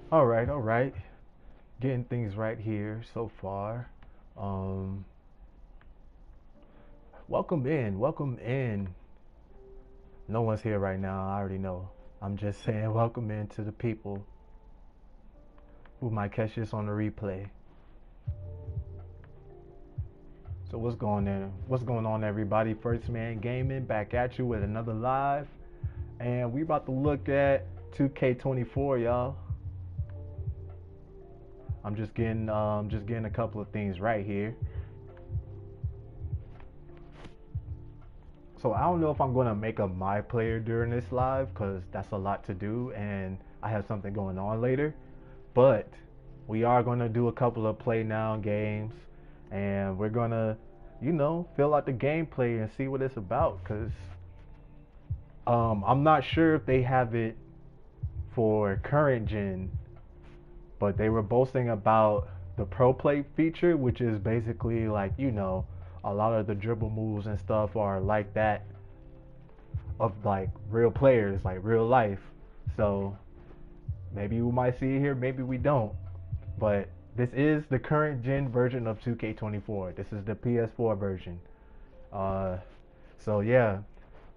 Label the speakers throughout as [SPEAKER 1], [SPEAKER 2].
[SPEAKER 1] All right, all right. Getting things right here so far. Um, welcome in, welcome in. No one's here right now. I already know. I'm just saying welcome in to the people who might catch this on the replay. So what's going on? What's going on, everybody? First Man Gaming back at you with another live, and we about to look at 2K24, y'all. I'm just getting a couple of things right here. So I don't know if I'm gonna make a my player during this live because that's a lot to do, and I have something going on later. But we are gonna do a couple of play now games, and we're gonna, fill out the gameplay and see what it's about. Cause I'm not sure if they have it for current gen, but they were boasting about the pro play feature, which is basically like a lot of the dribble moves and stuff are like that of like real players, like real life. So maybe we might see it here, maybe we don't. But this is the current gen version of 2K24. This is the PS4 version. Uh, so yeah,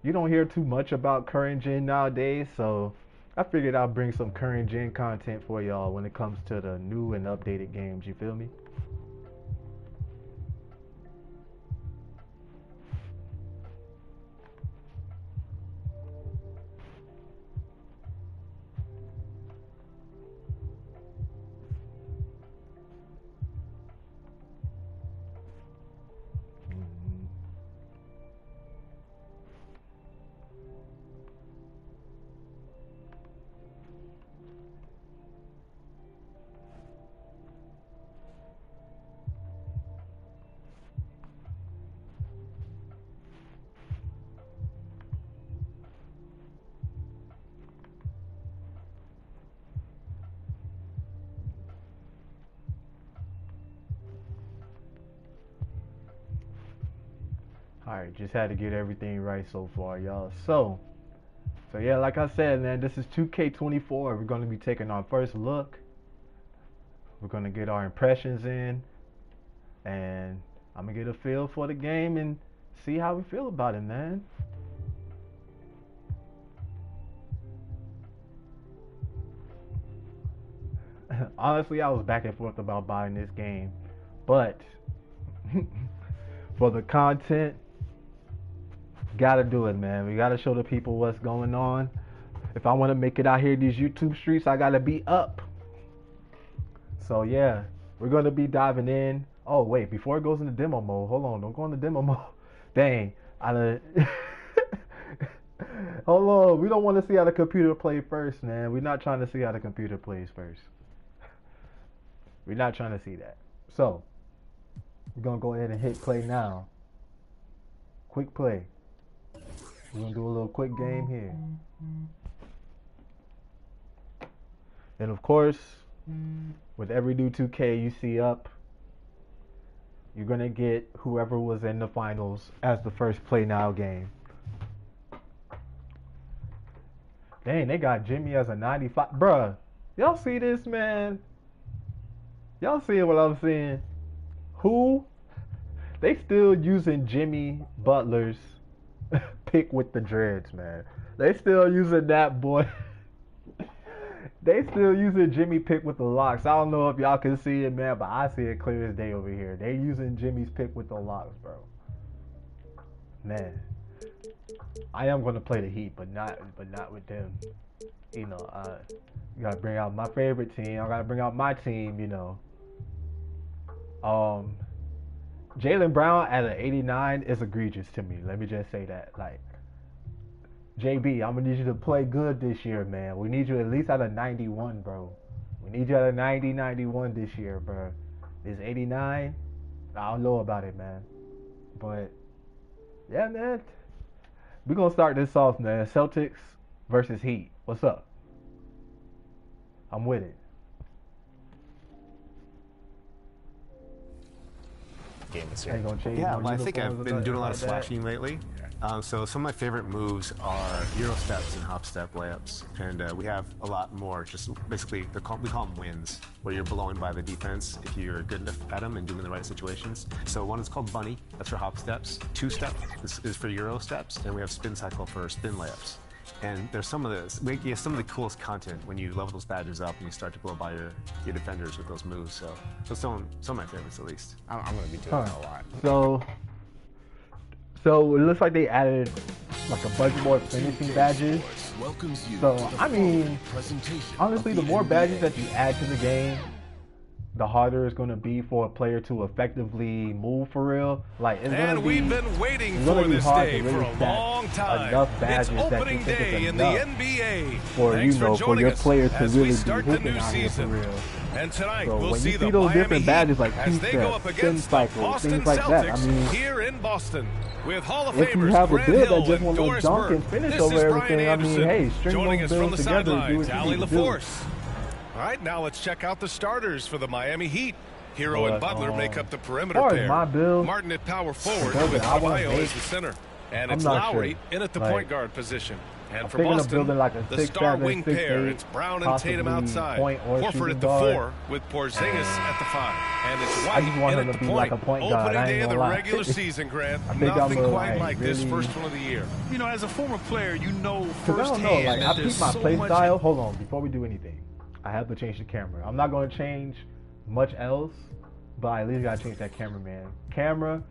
[SPEAKER 1] you don't hear too much about current gen nowadays. So I figured I'll bring some current gen content for y'all when it comes to the new and updated games. You feel me? Mhm. All right, just had to get everything right so far, y'all. So yeah, like I said, man, this is 2K24. We're gonna be taking our first look. We're gonna get our impressions in, and I'm gonna get a feel for the game and see how we feel about it, man. Honestly, I was back and forth about buying this game, but for the content, gotta do it, man. We gotta show the people what's going on. If I want to make it out here these YouTube streets, I gotta be up. So yeah, we're gonna be diving in. Oh wait, before it goes into demo mode, hold on, don't go into demo mode. Dang, I hold on. We don't want to see how the computer play first, man. We're not trying to see how the computer plays first. We're not trying to see that. So we're gonna go ahead and hit play now. Quick play. We're gonna do a little quick game here. And of course, with every new 2K you see up, you're gonna get whoever was in the finals as the first play now game. Dang, they got Jimmy as a 95. Bruh, y'all see this, man? Y'all see what I'm seeing? Who? They still using Jimmy Butler's pick with the dreads, man. They still using that boy. They still using Jimmy pick with the locks. I don't know if y'all can see it, man, but I see it clear as day over here. They using Jimmy's pick with the locks, bro. Man, I am gonna play the Heat, but not with them. You gotta bring out my favorite team. I gotta bring out my team. Um, Jaylen Brown at an 89 is egregious to me. Let me just say that. Like, JB, I'm gonna need you to play good this year, man. We need you at least at a 91, bro. We need you at a 90, 91 this year, bro. This 89, I don't know about it, man. But yeah, man, we're gonna start this off, man. Celtics versus Heat. What's up? I'm with it.
[SPEAKER 2] Game this
[SPEAKER 1] I
[SPEAKER 2] year.
[SPEAKER 1] ain't gonna change
[SPEAKER 2] Yeah,
[SPEAKER 1] no
[SPEAKER 2] well, I think
[SPEAKER 1] uniforms
[SPEAKER 2] I've
[SPEAKER 1] or
[SPEAKER 2] been
[SPEAKER 1] nothing
[SPEAKER 2] doing a lot
[SPEAKER 1] like
[SPEAKER 2] of
[SPEAKER 1] that.
[SPEAKER 2] slashing lately. So some of my favorite moves are Euro steps and hop step layups, and we have a lot more. Just basically, we call them wins, where you're blowing by the defense if you're good enough at them and doing the right situations. So one is called bunny, that's for hop steps. Two step is for Euro steps, and we have spin cycle for spin layups. And there's some of the coolest content when you level those badges up and you start to blow by your defenders with those moves. So some of my favorites at least.
[SPEAKER 3] I'm going to be doing that a lot.
[SPEAKER 1] So it looks like they added like a bunch more finishing badges. So I mean, honestly, the more badges that you add to the game, the harder it's going to be for a player to effectively move for real. Like it's going to be.
[SPEAKER 4] We've been waiting for this day for a long time.
[SPEAKER 1] Enough badges
[SPEAKER 4] it's opening
[SPEAKER 1] that
[SPEAKER 4] day in the NBA.
[SPEAKER 1] For for your players to really be hooping out here for real.
[SPEAKER 4] And tonight
[SPEAKER 1] so
[SPEAKER 4] we'll
[SPEAKER 1] when
[SPEAKER 4] see
[SPEAKER 1] you
[SPEAKER 4] the
[SPEAKER 1] see those
[SPEAKER 4] Miami
[SPEAKER 1] different
[SPEAKER 4] Heat
[SPEAKER 1] badges like
[SPEAKER 4] as they go up
[SPEAKER 1] spin
[SPEAKER 4] against the
[SPEAKER 1] cycle,
[SPEAKER 4] Boston
[SPEAKER 1] things like
[SPEAKER 4] Celtics
[SPEAKER 1] that. I mean,
[SPEAKER 4] here in Boston with Hall of
[SPEAKER 1] if you
[SPEAKER 4] Famers
[SPEAKER 1] have a
[SPEAKER 4] Grant
[SPEAKER 1] build
[SPEAKER 4] Hill
[SPEAKER 1] that just
[SPEAKER 4] and
[SPEAKER 1] want to
[SPEAKER 4] Doris
[SPEAKER 1] dunk
[SPEAKER 4] Burke.
[SPEAKER 1] and finish
[SPEAKER 4] This
[SPEAKER 1] over
[SPEAKER 4] is
[SPEAKER 1] everything,
[SPEAKER 4] Brian
[SPEAKER 1] I mean,
[SPEAKER 4] Anderson
[SPEAKER 1] hey, string
[SPEAKER 4] joining
[SPEAKER 1] those
[SPEAKER 4] us from the
[SPEAKER 1] builds together, do
[SPEAKER 4] sidelines.
[SPEAKER 1] what you
[SPEAKER 4] Ali
[SPEAKER 1] need to do.
[SPEAKER 4] LaForce. All right, now let's check out the starters for the Miami Heat. Hero and Butler make up the perimeter pair.
[SPEAKER 1] My build,
[SPEAKER 4] Martin at power forward with Adebayo as the center. And it's Lowry in at the point guard position. And for Boston,
[SPEAKER 1] like
[SPEAKER 4] the star wing pair, it's Brown and Tatum outside. Horford at the 4 with Porzingis at the 5. And it's White in at the point. Opening day of the regular season, Grant. Nothing quite like this first one of the year.
[SPEAKER 5] You know, as a former player, you know firsthand
[SPEAKER 1] I don't know, like, I
[SPEAKER 5] there's
[SPEAKER 1] keep my
[SPEAKER 5] so
[SPEAKER 1] play
[SPEAKER 5] much.
[SPEAKER 1] style. Hold on, before we do anything, I have to change the camera. I'm not going to change much else, but I at least got to change that camera, man. Camera,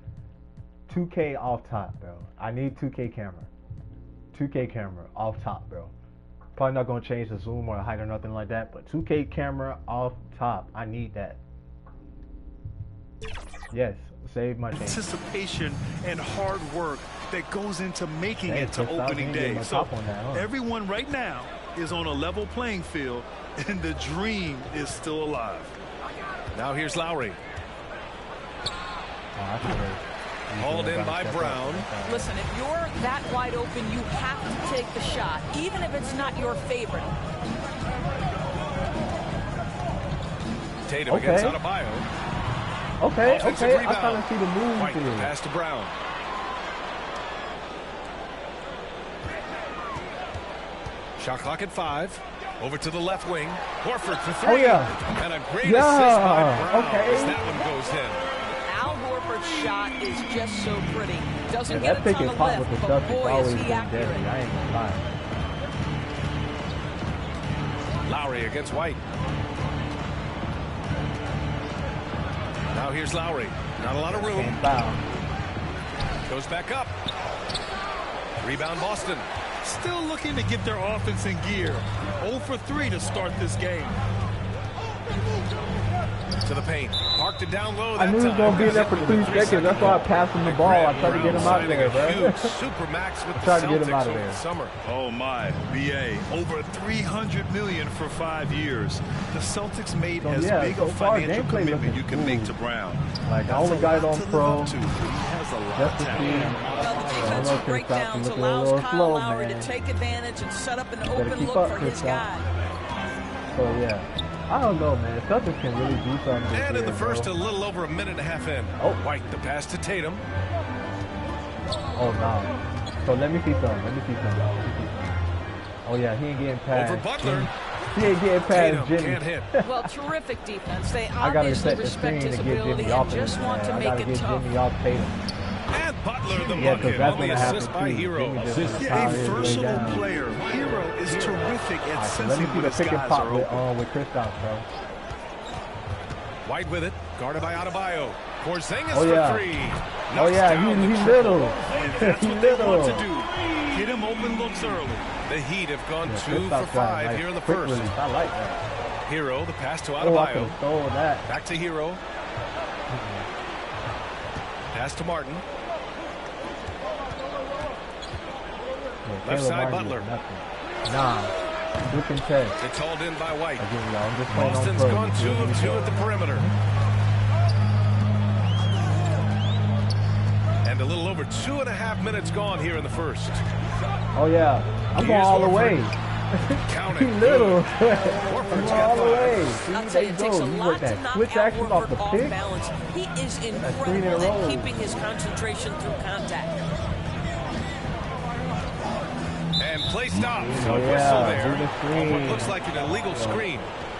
[SPEAKER 1] 2K off top, bro. I need 2K camera. 2K camera off top, bro. Probably not going to change the zoom or the height or nothing like that, but 2K camera off top. I need that. Yes, save my change.
[SPEAKER 5] Anticipation and hard work that goes into making it to
[SPEAKER 1] Kristaps
[SPEAKER 5] opening
[SPEAKER 1] ain't
[SPEAKER 5] day.
[SPEAKER 1] getting
[SPEAKER 5] So
[SPEAKER 1] on that, huh?
[SPEAKER 5] everyone right now is on a level playing field, and the dream is still alive.
[SPEAKER 4] Now here's Lowry.
[SPEAKER 1] Oh,
[SPEAKER 4] Hauled in by Brown.
[SPEAKER 6] Listen, if you're that wide open, you have to take the shot, even if it's not your favorite.
[SPEAKER 4] Tatum against Adebayo.
[SPEAKER 1] Okay,
[SPEAKER 4] Offensive
[SPEAKER 1] I
[SPEAKER 4] rebound.
[SPEAKER 1] kind of see the move
[SPEAKER 4] White
[SPEAKER 1] here.
[SPEAKER 4] pass to Brown. Shot clock at 5. Over to the left wing. Horford for 3.
[SPEAKER 1] Oh, yeah.
[SPEAKER 4] And a great assist by Brown as that one goes in.
[SPEAKER 6] Al Horford's shot is just so pretty. Doesn't
[SPEAKER 1] Yeah,
[SPEAKER 6] get
[SPEAKER 1] that
[SPEAKER 6] a
[SPEAKER 1] pick
[SPEAKER 6] ton
[SPEAKER 1] and
[SPEAKER 6] of
[SPEAKER 1] pop with
[SPEAKER 6] lift,
[SPEAKER 1] the
[SPEAKER 6] but
[SPEAKER 1] stuff is
[SPEAKER 6] boy,
[SPEAKER 1] always
[SPEAKER 6] is
[SPEAKER 1] been
[SPEAKER 6] he
[SPEAKER 1] deadly.
[SPEAKER 6] accurate.
[SPEAKER 1] I ain't gonna lie.
[SPEAKER 4] Lowry against White. Now here's Lowry. Not a lot of room.
[SPEAKER 1] Can't foul.
[SPEAKER 4] Goes back up. Rebound Boston.
[SPEAKER 5] Still looking to get their offense in gear. 0 for 3 to start this game.
[SPEAKER 4] To the paint. Parked it down low.
[SPEAKER 1] I knew he was going to be there for 3 seconds. That's why I passed him the ball. I tried to get him out of there, bro.
[SPEAKER 4] Supermax with the
[SPEAKER 1] tried to get him
[SPEAKER 4] Celtics
[SPEAKER 1] out of
[SPEAKER 4] over
[SPEAKER 1] there.
[SPEAKER 4] the summer.
[SPEAKER 5] Oh my, BA, over $300 million for 5 years. The Celtics made
[SPEAKER 1] So,
[SPEAKER 5] as
[SPEAKER 1] yeah,
[SPEAKER 5] big
[SPEAKER 1] so
[SPEAKER 5] a
[SPEAKER 1] far,
[SPEAKER 5] financial
[SPEAKER 1] gameplay
[SPEAKER 5] commitment
[SPEAKER 1] looking
[SPEAKER 5] you can make to
[SPEAKER 1] smooth.
[SPEAKER 5] Brown.
[SPEAKER 1] Like, I
[SPEAKER 5] That's
[SPEAKER 1] only
[SPEAKER 5] a
[SPEAKER 1] got it
[SPEAKER 5] lot
[SPEAKER 1] on
[SPEAKER 5] to live
[SPEAKER 1] pro
[SPEAKER 5] up to. He has a lot
[SPEAKER 1] just
[SPEAKER 5] of
[SPEAKER 1] to
[SPEAKER 5] talent.
[SPEAKER 1] see.
[SPEAKER 6] Well, the
[SPEAKER 1] I
[SPEAKER 6] defensive
[SPEAKER 1] know Kristaps
[SPEAKER 6] breakdowns
[SPEAKER 1] looking a
[SPEAKER 6] allows
[SPEAKER 1] little
[SPEAKER 6] Kyle
[SPEAKER 1] slow,
[SPEAKER 6] Lowry
[SPEAKER 1] man.
[SPEAKER 6] to take advantage and set up an
[SPEAKER 1] Better
[SPEAKER 6] open
[SPEAKER 1] keep
[SPEAKER 6] look
[SPEAKER 1] up,
[SPEAKER 6] for his
[SPEAKER 1] Kristaps.
[SPEAKER 6] guy.
[SPEAKER 1] So, yeah. I don't know, man. Celtics can really do something this
[SPEAKER 4] And in the
[SPEAKER 1] year,
[SPEAKER 4] first,
[SPEAKER 1] bro.
[SPEAKER 4] a little over a minute and a half in.
[SPEAKER 1] Oh.
[SPEAKER 4] White, the pass to Tatum.
[SPEAKER 1] Oh, no. So, let me see something. Oh, yeah, he ain't getting past.
[SPEAKER 4] Over Butler.
[SPEAKER 1] He ain't getting past
[SPEAKER 4] Tatum
[SPEAKER 1] Jimmy.
[SPEAKER 4] can't hit.
[SPEAKER 6] Well, terrific defense. They
[SPEAKER 1] I gotta
[SPEAKER 6] obviously
[SPEAKER 1] set the
[SPEAKER 6] respect
[SPEAKER 1] screen
[SPEAKER 6] his
[SPEAKER 1] to get
[SPEAKER 6] ability
[SPEAKER 1] Jimmy
[SPEAKER 6] and
[SPEAKER 1] off of
[SPEAKER 6] just
[SPEAKER 1] this,
[SPEAKER 6] want to
[SPEAKER 1] man. I
[SPEAKER 6] make
[SPEAKER 1] gotta
[SPEAKER 6] it
[SPEAKER 1] get
[SPEAKER 6] tough.
[SPEAKER 1] Jimmy off Tatum.
[SPEAKER 4] And Butler the
[SPEAKER 1] Yeah, because
[SPEAKER 4] bucket
[SPEAKER 1] that's
[SPEAKER 4] on the
[SPEAKER 1] gonna happen
[SPEAKER 4] assist by
[SPEAKER 1] too.
[SPEAKER 4] Hero.
[SPEAKER 1] Jimmy just
[SPEAKER 5] Yeah,
[SPEAKER 1] power
[SPEAKER 5] a
[SPEAKER 1] his way
[SPEAKER 5] versatile
[SPEAKER 1] down.
[SPEAKER 5] player. Hero is terrific at
[SPEAKER 1] Alright, so let me
[SPEAKER 5] sensing
[SPEAKER 1] see
[SPEAKER 5] when
[SPEAKER 1] the
[SPEAKER 5] his
[SPEAKER 1] pick and
[SPEAKER 5] guys
[SPEAKER 1] pop
[SPEAKER 5] are open.
[SPEAKER 1] with Kristaps, bro.
[SPEAKER 4] White with it. Guarded by Adebayo. Porzingis
[SPEAKER 1] Oh, yeah.
[SPEAKER 4] for 3.
[SPEAKER 1] Oh
[SPEAKER 4] Knocks
[SPEAKER 1] yeah,
[SPEAKER 4] down the
[SPEAKER 1] he's
[SPEAKER 4] triple.
[SPEAKER 1] little.
[SPEAKER 5] And that's
[SPEAKER 1] He's
[SPEAKER 5] what they want to
[SPEAKER 1] little.
[SPEAKER 5] do. Get him open looks early.
[SPEAKER 4] The Heat have gone
[SPEAKER 1] Yeah,
[SPEAKER 4] 2
[SPEAKER 1] Kristaps
[SPEAKER 4] for
[SPEAKER 1] got a
[SPEAKER 4] 5
[SPEAKER 1] nice
[SPEAKER 4] here in the
[SPEAKER 1] quick
[SPEAKER 4] first.
[SPEAKER 1] release. I like that.
[SPEAKER 4] Hero, the pass to
[SPEAKER 1] Oh, I could
[SPEAKER 4] Adebayo.
[SPEAKER 1] have stole that.
[SPEAKER 4] Back to Hero. Pass to Martin.
[SPEAKER 1] Yeah,
[SPEAKER 4] Left
[SPEAKER 1] Caleb
[SPEAKER 4] side,
[SPEAKER 1] Martin is
[SPEAKER 4] Butler.
[SPEAKER 1] nothing. Nah, you can test.
[SPEAKER 4] It's hauled in by White.
[SPEAKER 1] Again, y'all, I'm just playing on
[SPEAKER 4] Boston's
[SPEAKER 1] pro.
[SPEAKER 4] gone 2 of 2 at the perimeter. And a little over 2.5 minutes gone here in the first.
[SPEAKER 1] Oh yeah, I'm going
[SPEAKER 4] Here's
[SPEAKER 1] all the
[SPEAKER 4] Horford.
[SPEAKER 1] way.
[SPEAKER 4] Count
[SPEAKER 1] He
[SPEAKER 4] it.
[SPEAKER 1] little.
[SPEAKER 4] Horford's
[SPEAKER 1] I'm going
[SPEAKER 4] got
[SPEAKER 1] all the
[SPEAKER 4] 5.
[SPEAKER 1] way. See,
[SPEAKER 6] I'll tell
[SPEAKER 1] there
[SPEAKER 6] you,
[SPEAKER 1] you
[SPEAKER 6] it
[SPEAKER 1] go.
[SPEAKER 6] takes a
[SPEAKER 1] You
[SPEAKER 6] lot
[SPEAKER 1] work
[SPEAKER 6] to
[SPEAKER 1] that
[SPEAKER 6] knock
[SPEAKER 1] switch
[SPEAKER 6] Al
[SPEAKER 1] action off
[SPEAKER 6] Horford
[SPEAKER 1] the
[SPEAKER 6] off
[SPEAKER 1] pick.
[SPEAKER 6] balance. He is
[SPEAKER 1] three in a
[SPEAKER 6] incredible
[SPEAKER 1] row.
[SPEAKER 6] at keeping his concentration through contact.
[SPEAKER 4] And play stops.
[SPEAKER 1] Oh,
[SPEAKER 4] Whistle there on what looks like an illegal screen.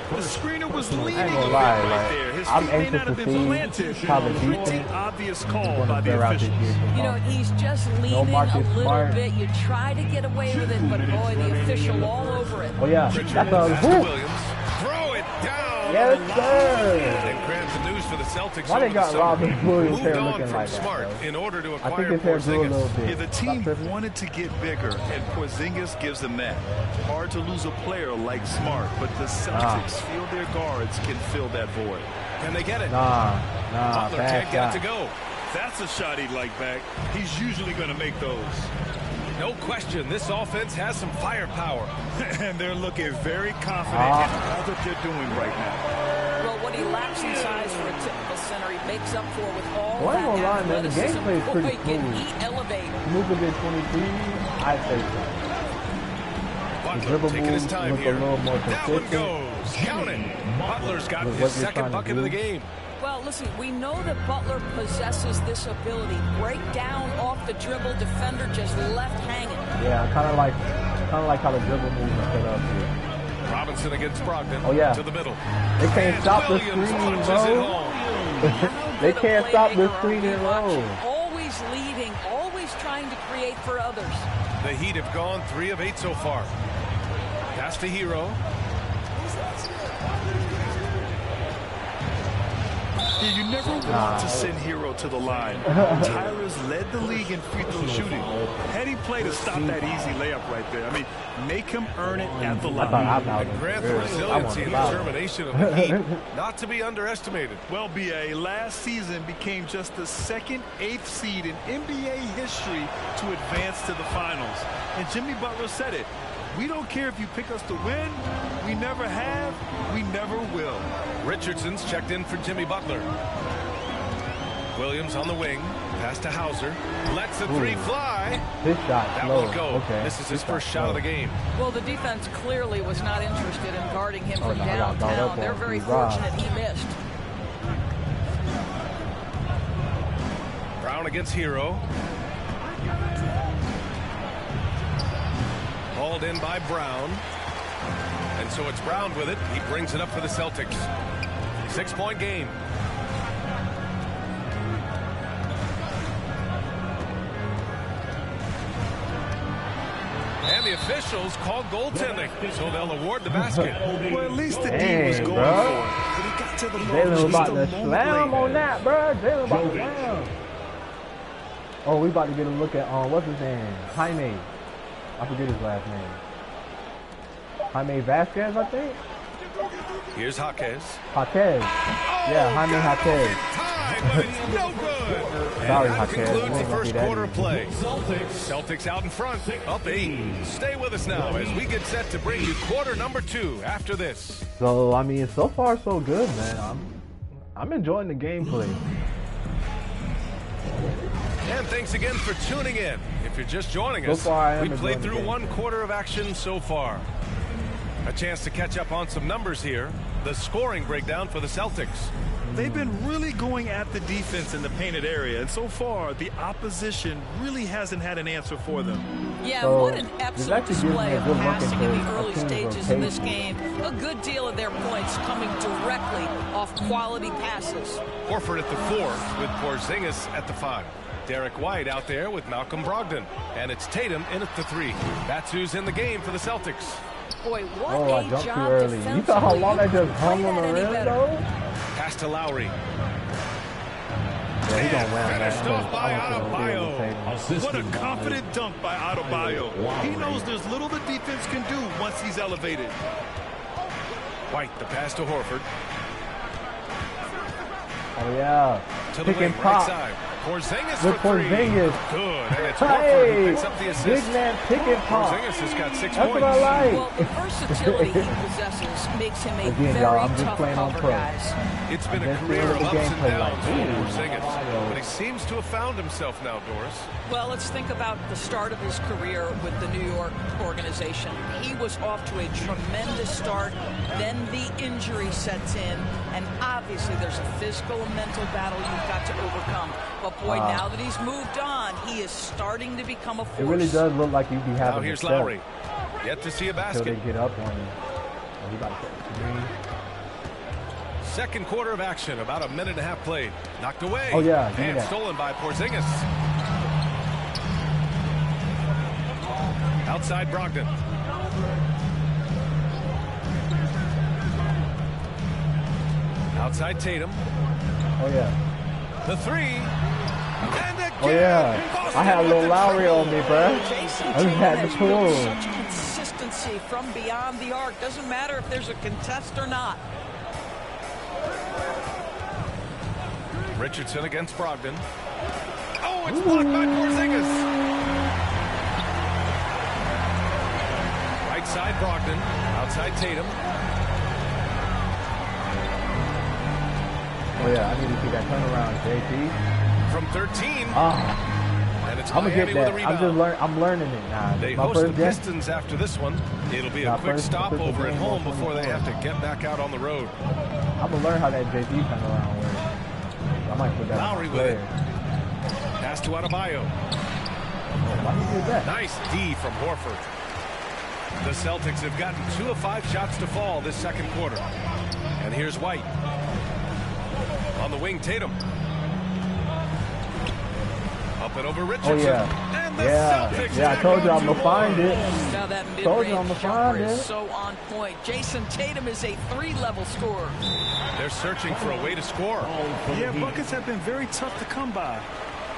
[SPEAKER 5] The screener was leaning
[SPEAKER 1] I ain't gonna
[SPEAKER 5] a
[SPEAKER 1] lie,
[SPEAKER 5] bit right
[SPEAKER 1] like,
[SPEAKER 5] there. His
[SPEAKER 1] I'm
[SPEAKER 5] feet may
[SPEAKER 1] anxious
[SPEAKER 5] not have
[SPEAKER 1] to
[SPEAKER 5] been
[SPEAKER 1] see
[SPEAKER 5] planted.
[SPEAKER 1] how the
[SPEAKER 5] Pretty
[SPEAKER 1] defense
[SPEAKER 5] obvious
[SPEAKER 1] is
[SPEAKER 5] call
[SPEAKER 1] gonna
[SPEAKER 5] by
[SPEAKER 1] bear
[SPEAKER 5] the
[SPEAKER 1] out this
[SPEAKER 5] officials.
[SPEAKER 1] year.
[SPEAKER 6] You know, he's just leaning a little
[SPEAKER 1] Smart.
[SPEAKER 6] bit. You try to get away with it, but boy, the official all over it.
[SPEAKER 1] Oh yeah, that's a
[SPEAKER 4] Pass to
[SPEAKER 1] whoop.
[SPEAKER 4] Williams. Throw it down.
[SPEAKER 1] Yes,
[SPEAKER 4] on the
[SPEAKER 1] sir.
[SPEAKER 4] line. And grabs the news for the Celtics.
[SPEAKER 1] Why they
[SPEAKER 4] over
[SPEAKER 1] got
[SPEAKER 4] the summer.
[SPEAKER 1] Robin Williams
[SPEAKER 4] Moved
[SPEAKER 1] hair
[SPEAKER 4] on
[SPEAKER 1] looking
[SPEAKER 4] from
[SPEAKER 1] like that,
[SPEAKER 4] Smart
[SPEAKER 1] though?
[SPEAKER 4] in order to
[SPEAKER 1] I
[SPEAKER 4] acquire
[SPEAKER 1] think his hair grew a little
[SPEAKER 4] Porzingis.
[SPEAKER 1] bit.
[SPEAKER 5] Yeah, the team wanted to get bigger, and Porzingis gives them that. Hard to lose a player like Smart, but the Celtics feel their guards can fill that void.
[SPEAKER 4] Can they get it?
[SPEAKER 1] Nah,
[SPEAKER 4] Butler
[SPEAKER 1] bad
[SPEAKER 4] can't get it
[SPEAKER 1] shot.
[SPEAKER 4] to go.
[SPEAKER 5] That's a shot he'd like back. He's usually going to make those.
[SPEAKER 4] No question, this offense has some firepower.
[SPEAKER 5] And they're looking very confident in all that they're doing right now.
[SPEAKER 6] Well, what he lacks in size for a typical center, he makes up for with all
[SPEAKER 1] Well, I ain't
[SPEAKER 6] that
[SPEAKER 1] gonna lie, man, the
[SPEAKER 6] athleticism.
[SPEAKER 1] gameplay is pretty
[SPEAKER 6] Boy, can
[SPEAKER 1] cool.
[SPEAKER 6] he elevate.
[SPEAKER 1] Moving at 23, I'd say so.
[SPEAKER 4] Butler
[SPEAKER 1] dribble
[SPEAKER 4] taking his
[SPEAKER 1] moves
[SPEAKER 4] time
[SPEAKER 1] look a
[SPEAKER 4] here.
[SPEAKER 1] little more
[SPEAKER 4] That one
[SPEAKER 1] consistent.
[SPEAKER 4] goes. Count it. Butler's got
[SPEAKER 1] With
[SPEAKER 4] his
[SPEAKER 1] what you're
[SPEAKER 4] second
[SPEAKER 1] trying to
[SPEAKER 4] bucket of the
[SPEAKER 1] do.
[SPEAKER 4] game.
[SPEAKER 6] Well, listen, we know that Butler possesses this ability. Break down off the dribble, defender just left hanging.
[SPEAKER 1] Yeah, kind of like how the dribble moves are set up here.
[SPEAKER 4] Robinson against Brogdon.
[SPEAKER 1] Oh, yeah.
[SPEAKER 4] To the middle.
[SPEAKER 1] They can't
[SPEAKER 4] And
[SPEAKER 1] stop the
[SPEAKER 4] Williams
[SPEAKER 1] screen,
[SPEAKER 4] punches
[SPEAKER 1] bro.
[SPEAKER 4] it home.
[SPEAKER 1] They can't stop the
[SPEAKER 6] Playmaker
[SPEAKER 1] screen
[SPEAKER 6] are we
[SPEAKER 1] and roll.
[SPEAKER 6] watching? Always leading, always trying to create for others.
[SPEAKER 4] The Heat have gone 3 of 8 so far. Pass to Hero.
[SPEAKER 5] Yeah, you never want to send Hero to the line. Tyler's led the league in free throw shooting. Had he played to stop that easy layup right there, I mean, make him earn it at the line.
[SPEAKER 4] And Grant, the resiliency and determination of the Heat, not to be underestimated.
[SPEAKER 5] Well, BA, last season became just the second 8th seed in NBA history to advance to the finals. And Jimmy Butler said it. We don't care if you pick us to win. We never have. We never will.
[SPEAKER 4] Richardson's checked in for Jimmy Butler. Williams on the wing. Pass to Hauser. Lets the three fly.
[SPEAKER 1] This shot
[SPEAKER 4] That
[SPEAKER 1] slow.
[SPEAKER 4] won't go.
[SPEAKER 1] Okay.
[SPEAKER 4] This is his first shot of the game.
[SPEAKER 6] Well, the defense clearly was not interested in guarding him from
[SPEAKER 1] no, I got caught up
[SPEAKER 6] downtown. They're
[SPEAKER 1] on
[SPEAKER 6] very
[SPEAKER 1] Steve Ross.
[SPEAKER 6] fortunate he missed.
[SPEAKER 4] Brown against Hero. Hauled in by Brown. And so it's Brown with it. He brings it up for the Celtics. 6-point game. And the officials called goaltending, so they'll award the basket.
[SPEAKER 5] Well, at least the D
[SPEAKER 1] Dang,
[SPEAKER 5] was going
[SPEAKER 1] bro.
[SPEAKER 5] for it. But he got to the ball
[SPEAKER 1] Jalen
[SPEAKER 5] just
[SPEAKER 1] about
[SPEAKER 5] a
[SPEAKER 1] to
[SPEAKER 5] moment
[SPEAKER 1] slam
[SPEAKER 5] late.
[SPEAKER 1] on that, bro. Jalen about to slam. Oh, we about to get a look at what's his name? Jaime. I forget his last name. Jaime Vasquez, I think.
[SPEAKER 4] Here's Jaquez.
[SPEAKER 1] Jaquez. Yeah, Jaime Jaquez.
[SPEAKER 4] Time, but it's no good.
[SPEAKER 1] Sorry,
[SPEAKER 4] And that
[SPEAKER 1] Jaquez.
[SPEAKER 4] concludes
[SPEAKER 1] It
[SPEAKER 4] the
[SPEAKER 1] ain't gonna
[SPEAKER 4] first
[SPEAKER 1] be that
[SPEAKER 4] quarter of
[SPEAKER 1] easy.
[SPEAKER 4] play. Celtics out in front, up 8. Stay with us now as we get set to bring you quarter number 2 after this.
[SPEAKER 1] So I mean, so far so good, man. I'm enjoying the gameplay.
[SPEAKER 4] And thanks again for tuning in. If you're just joining
[SPEAKER 1] So
[SPEAKER 4] us,
[SPEAKER 1] far, I am
[SPEAKER 4] we played
[SPEAKER 1] enjoying the
[SPEAKER 4] through
[SPEAKER 1] game.
[SPEAKER 4] 1 quarter of action so far. A chance to catch up on some numbers here. The scoring breakdown for the Celtics.
[SPEAKER 5] They've been really going at the defense in the painted area, and so far the opposition really hasn't had an answer for them.
[SPEAKER 6] Yeah,
[SPEAKER 1] So,
[SPEAKER 6] what an
[SPEAKER 1] this
[SPEAKER 6] excellent
[SPEAKER 1] actually gives
[SPEAKER 6] display
[SPEAKER 1] me a
[SPEAKER 6] of
[SPEAKER 1] good look
[SPEAKER 6] passing in
[SPEAKER 1] into
[SPEAKER 6] the
[SPEAKER 1] a
[SPEAKER 6] early
[SPEAKER 1] team's
[SPEAKER 6] stages of this
[SPEAKER 1] rotation.
[SPEAKER 6] game. A good deal of their points coming directly off quality passes.
[SPEAKER 4] Horford at the 4 with Porzingis at the 5. Derek White out there with Malcolm Brogdon. And it's Tatum in at the 3. That's who's in the game for the Celtics.
[SPEAKER 6] Boy, what
[SPEAKER 1] Oh, I
[SPEAKER 6] a
[SPEAKER 1] jumped too
[SPEAKER 6] job
[SPEAKER 1] early. You
[SPEAKER 6] defensively.
[SPEAKER 1] saw how long
[SPEAKER 6] You
[SPEAKER 1] I just
[SPEAKER 6] couldn't
[SPEAKER 1] hung
[SPEAKER 6] play
[SPEAKER 1] on the
[SPEAKER 6] that any
[SPEAKER 1] rim,
[SPEAKER 6] better.
[SPEAKER 1] though?
[SPEAKER 4] Pass to Lowry.
[SPEAKER 1] Yeah, he gonna win that.
[SPEAKER 5] Finished off by
[SPEAKER 1] I want to
[SPEAKER 5] Adebayo.
[SPEAKER 1] see
[SPEAKER 5] What a confident dunk by Adebayo. He knows there's little the defense can do once he's elevated.
[SPEAKER 4] White, the pass to Horford.
[SPEAKER 1] Oh yeah.
[SPEAKER 4] To the
[SPEAKER 1] Pick
[SPEAKER 4] wing,
[SPEAKER 1] and
[SPEAKER 4] right
[SPEAKER 1] pop.
[SPEAKER 4] side. Porzingis
[SPEAKER 1] With
[SPEAKER 4] for 3.
[SPEAKER 1] Porzingis.
[SPEAKER 4] Good. And it's Horford who
[SPEAKER 1] Hey,
[SPEAKER 4] picks up the
[SPEAKER 1] big
[SPEAKER 4] assist.
[SPEAKER 1] man pick and pop.
[SPEAKER 4] Porzingis has got 6
[SPEAKER 1] That's
[SPEAKER 4] points.
[SPEAKER 1] what I like.
[SPEAKER 6] Well, the versatility he possesses makes him a
[SPEAKER 1] Again,
[SPEAKER 6] very
[SPEAKER 1] y'all, I'm just
[SPEAKER 6] tough
[SPEAKER 1] playing on
[SPEAKER 6] cover,
[SPEAKER 1] pro.
[SPEAKER 6] guys.
[SPEAKER 4] It's been a
[SPEAKER 1] just
[SPEAKER 4] career
[SPEAKER 1] feel
[SPEAKER 4] of
[SPEAKER 1] the
[SPEAKER 4] ups and
[SPEAKER 1] gameplay
[SPEAKER 4] downs
[SPEAKER 1] like,
[SPEAKER 4] for
[SPEAKER 1] ooh,
[SPEAKER 4] Porzingis.
[SPEAKER 1] Adebayo.
[SPEAKER 4] But he seems to have found himself now, Doris.
[SPEAKER 6] Well, let's think about the start of his career with the New York organization. He was off to a tremendous start. Then the injury sets in. And obviously there's a physical and mental battle you've got to overcome. But boy, now that he's moved on, he is starting to become a force.
[SPEAKER 1] It really does look like you'd be having
[SPEAKER 4] now here's Lowry. Yet to see a basket.
[SPEAKER 1] Until they get up on you. Oh, he about to
[SPEAKER 4] Second quarter of action, about a minute and a half played. Knocked away.
[SPEAKER 1] Oh, yeah.
[SPEAKER 4] And stolen by Porzingis. Outside Brogdon. Outside Tatum.
[SPEAKER 1] Oh, yeah.
[SPEAKER 4] The three. And again.
[SPEAKER 1] Oh, yeah.
[SPEAKER 4] Boston
[SPEAKER 1] I had a little Lowry
[SPEAKER 4] triple.
[SPEAKER 1] on me, bro.
[SPEAKER 6] Jason
[SPEAKER 1] I
[SPEAKER 6] Tatum
[SPEAKER 1] had
[SPEAKER 6] has
[SPEAKER 1] to pull.
[SPEAKER 6] such consistency from beyond the arc. Doesn't matter if there's a contest or not.
[SPEAKER 4] Richardson against Brogdon. Oh, it's blocked by Porzingis. Right side Brogdon. Outside Tatum.
[SPEAKER 1] Oh, yeah. I need to see that turnaround, JT.
[SPEAKER 4] From 13. And it's
[SPEAKER 1] I'm gonna
[SPEAKER 4] Miami
[SPEAKER 1] get that.
[SPEAKER 4] with a rebound.
[SPEAKER 1] I'm learning it now.
[SPEAKER 4] They
[SPEAKER 1] my
[SPEAKER 4] host
[SPEAKER 1] first
[SPEAKER 4] the Pistons after this one. It'll be a quick stopover at home before they have to get back out on the road.
[SPEAKER 1] I'm gonna learn how that JT turnaround works. I might put that
[SPEAKER 4] Lowry with it. Pass to Adebayo.
[SPEAKER 1] Why did you do that?
[SPEAKER 4] Nice D from Horford. The Celtics have gotten 2 of 5 shots to fall this second quarter. And here's White. On the wing, Tatum. Up and over Richardson.
[SPEAKER 1] Oh, yeah.
[SPEAKER 4] And the Celtics.
[SPEAKER 1] Yeah, I told you I'm going to find it.
[SPEAKER 6] Now that mid-range jumper is so on point. Jason Tatum is a 3-level scorer.
[SPEAKER 4] They're searching for a way to score.
[SPEAKER 5] Yeah, buckets have been very tough to come by.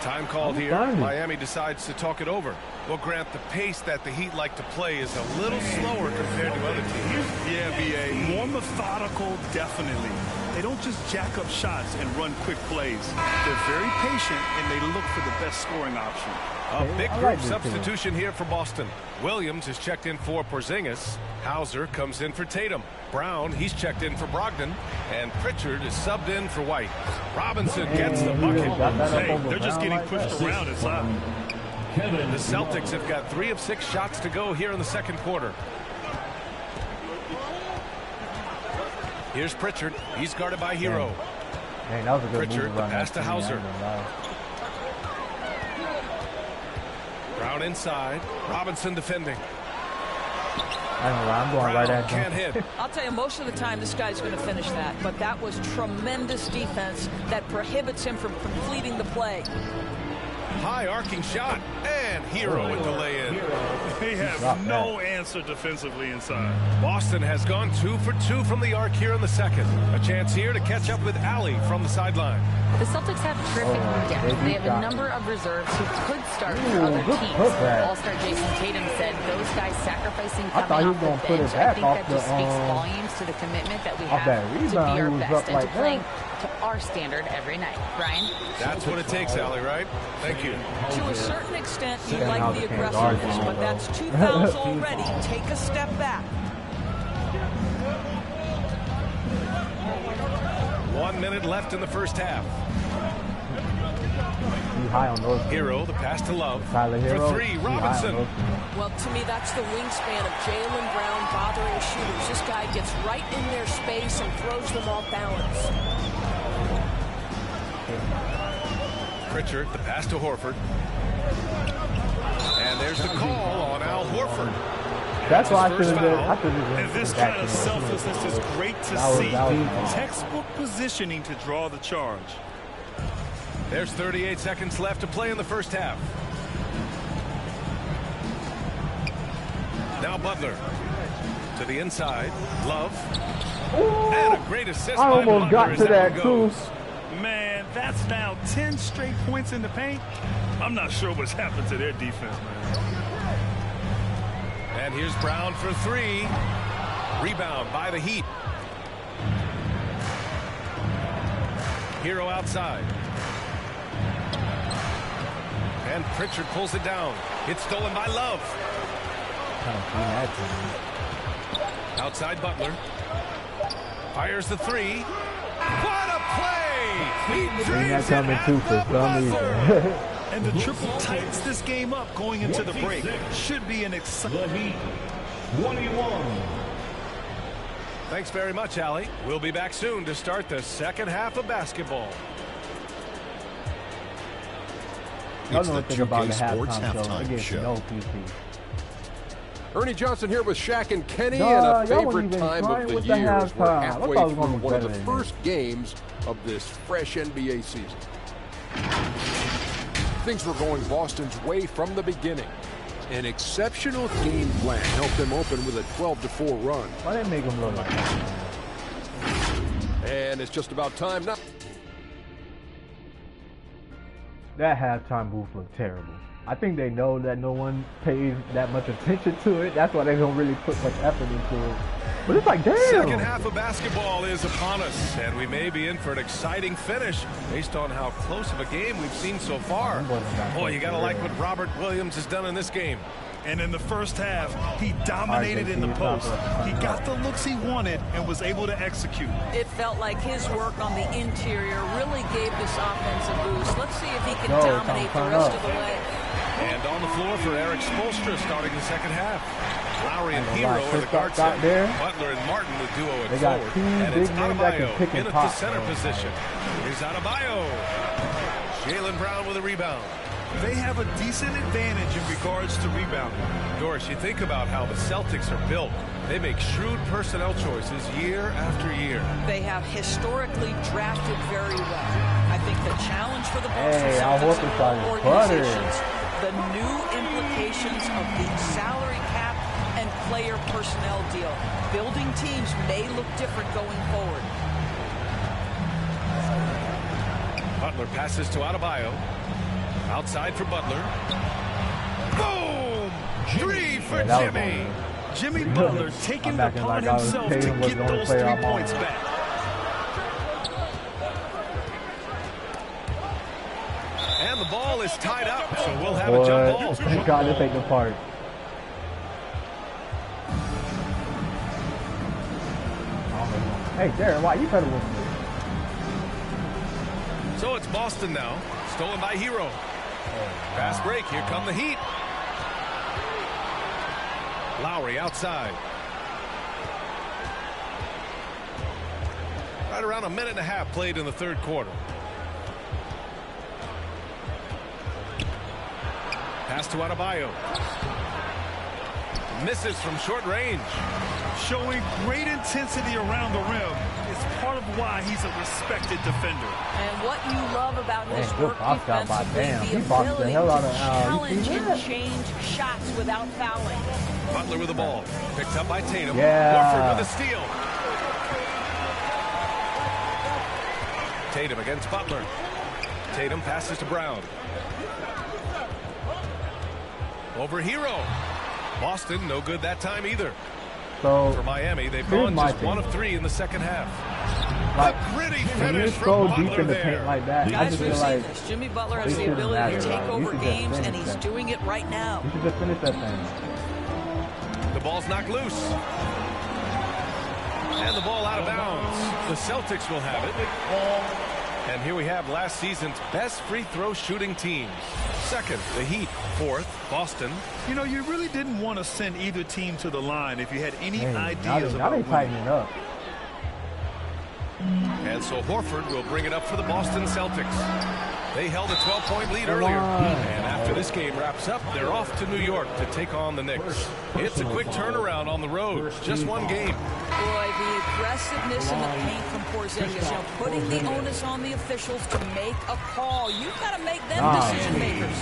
[SPEAKER 4] Time called here. Miami decides to talk it over. Well, Grant, the pace that the Heat like to play is a little slower compared to other teams.
[SPEAKER 5] Yeah, B.A. More methodical, definitely. They don't just jack up shots and run quick plays. They're very patient, and they look for the best scoring option.
[SPEAKER 4] A big group substitution here for Boston. Williams is checked in for Porzingis. Hauser comes in for Tatum. Brown, he's checked in for Brogdon. And Pritchard is subbed in for White. Robinson gets the bucket.
[SPEAKER 5] Hey, they're just getting pushed around inside.
[SPEAKER 4] The Celtics have got 3 of 6 shots to go here in the second quarter. Here's Pritchard. He's guarded by Hero.
[SPEAKER 1] Man, that was a good
[SPEAKER 4] Pritchard, the pass to Hauser. Brown inside. Robinson defending.
[SPEAKER 1] I'm going right at
[SPEAKER 4] can't hit.
[SPEAKER 6] I'll tell you, most of the time this guy's going to finish that, but that was tremendous defense that prohibits him from completing the play.
[SPEAKER 4] High arcing shot, and Hero with the lay-in.
[SPEAKER 5] They have no answer defensively inside.
[SPEAKER 4] Boston has gone 2 for 2 from the arc here in the second. A chance here to catch up with Allie from the sideline.
[SPEAKER 7] The Celtics have terrific depth. They have a number of reserves who could start for other teams. All-star Jason Tatum said those guys sacrificing coming off the bench. I think that just speaks volumes to the commitment that we have to be our best and to playing to our standard every night. Brian?
[SPEAKER 4] That's what it takes, Allie, right? Thank you.
[SPEAKER 6] To a certain extent, you like the aggressiveness, but that's 2 fouls already. Take a step back.
[SPEAKER 4] 1 minute left in the first half.
[SPEAKER 1] High on those.
[SPEAKER 4] Hero, the pass to Love.
[SPEAKER 1] Hero,
[SPEAKER 4] for 3, Robinson.
[SPEAKER 6] Well, to me, that's the wingspan of Jaylen Brown bothering shooters. This guy gets right in their space and throws them off balance.
[SPEAKER 4] Pritchard, the pass to Horford. And there's the call on Al Horford.
[SPEAKER 1] That's why I should have been.
[SPEAKER 5] And this kind of selflessness is great to see. Textbook positioning to draw the charge.
[SPEAKER 4] There's 38 seconds left to play in the first half. Now Butler to the inside. Love. And a great assist by Butler.
[SPEAKER 1] I almost got to that too.
[SPEAKER 5] Man, that's now 10 straight points in the paint. I'm not sure what's happened to their defense, man.
[SPEAKER 4] And here's Brown for 3. Rebound by the Heat. Hero outside. And Pritchard pulls it down. It's stolen by Love. Outside Butler. Fires the 3. What a play! He drains it at the buzzer.
[SPEAKER 5] And the triple tightens this game up going into the break. Should be an exciting.
[SPEAKER 8] 21.
[SPEAKER 4] Thanks very much, Allie. We'll be back soon to start the second half of basketball.
[SPEAKER 1] Y'all know anything about the halftime show. No PT.
[SPEAKER 8] Ernie Johnson here with Shaq and Kenny, and a favorite time of the year as we're halfway through one of the first games of this fresh NBA season. Things were going Boston's way from the beginning. An exceptional game plan helped them open with a 12-4 run.
[SPEAKER 1] Why didn't make them look like that?
[SPEAKER 8] And it's just about time now.
[SPEAKER 1] That halftime booth looked terrible. I think they know that no one pays that much attention to it. That's why they don't really put much effort into it. But it's like, damn.
[SPEAKER 4] Second half of basketball is upon us, and we may be in for an exciting finish based on how close of a game we've seen so far. Boy, you got to like what Robert Williams has done in this game.
[SPEAKER 5] And in the first half, he dominated in the post. He got the looks he wanted and was able to execute.
[SPEAKER 6] It felt like his work on the interior really gave this offense a boost. Let's see if he can dominate the rest of the way.
[SPEAKER 4] And on the floor for Eric Spoelstra starting the second half. Lowry and Hero are the guard set. Butler and Martin the duo at forward. And it's Adebayo in at the center position. Here's Adebayo. Jaylen Brown with a rebound.
[SPEAKER 5] They have a decent advantage in regards to rebounding.
[SPEAKER 4] Doris, you think about how the Celtics are built. They make shrewd personnel choices year after year.
[SPEAKER 6] They have historically drafted very well. I think the challenge for the Boston Celtics organizations, the new implications of the salary cap and player personnel deal. Building teams may look different going forward.
[SPEAKER 4] Butler passes to Adebayo. Outside for Butler. Boom! Three for Jimmy.
[SPEAKER 5] Jimmy Butler taking it upon himself to get those 3 points back.
[SPEAKER 4] And the ball is tied up, so we'll have a jump ball.
[SPEAKER 1] Thank God to take the part. Hey, Darren, why you better with me?
[SPEAKER 4] So it's Boston now. Stolen by Hero. Fast break. Here come the Heat. Lowry outside. Right around a minute and a half played in the third quarter. Pass to Adebayo. Misses from short range.
[SPEAKER 5] Showing great intensity around the rim is part of why he's a respected defender.
[SPEAKER 6] And what you love about his work defensively, the
[SPEAKER 1] ability
[SPEAKER 6] to challenge and change shots without fouling.
[SPEAKER 4] Butler with the ball. Picked up by Tatum. Horford with a steal. Tatum against Butler. Tatum passes to Brown. Over Hero. Boston, no good that time either.
[SPEAKER 1] So
[SPEAKER 4] for Miami, they've gone just 1 of 3 in the second half.
[SPEAKER 1] Like,
[SPEAKER 4] a gritty
[SPEAKER 1] when you go deep in the paint like that, I just feel like
[SPEAKER 6] Jimmy Butler has the ability to take over games, and he's doing it right now.
[SPEAKER 1] You should just finish that thing.
[SPEAKER 4] The ball's knocked loose. And the ball out of bounds. The Celtics will have it. And here we have last season's best free throw shooting teams. Second, the Heat. Fourth, Boston.
[SPEAKER 5] You know, you really didn't want to send either team to the line if you had any ideas about winning.
[SPEAKER 1] Tightening up.
[SPEAKER 4] And so Horford will bring it up for the Boston Celtics. They held a 12-point lead earlier. And after this game wraps up, they're off to New York to take on the Knicks. It's a quick turnaround on the road. Just 1 game.
[SPEAKER 6] Boy, the aggressiveness in the paint from Porzingis, you know, putting the onus on the officials to make a call. You've got to make them decision makers.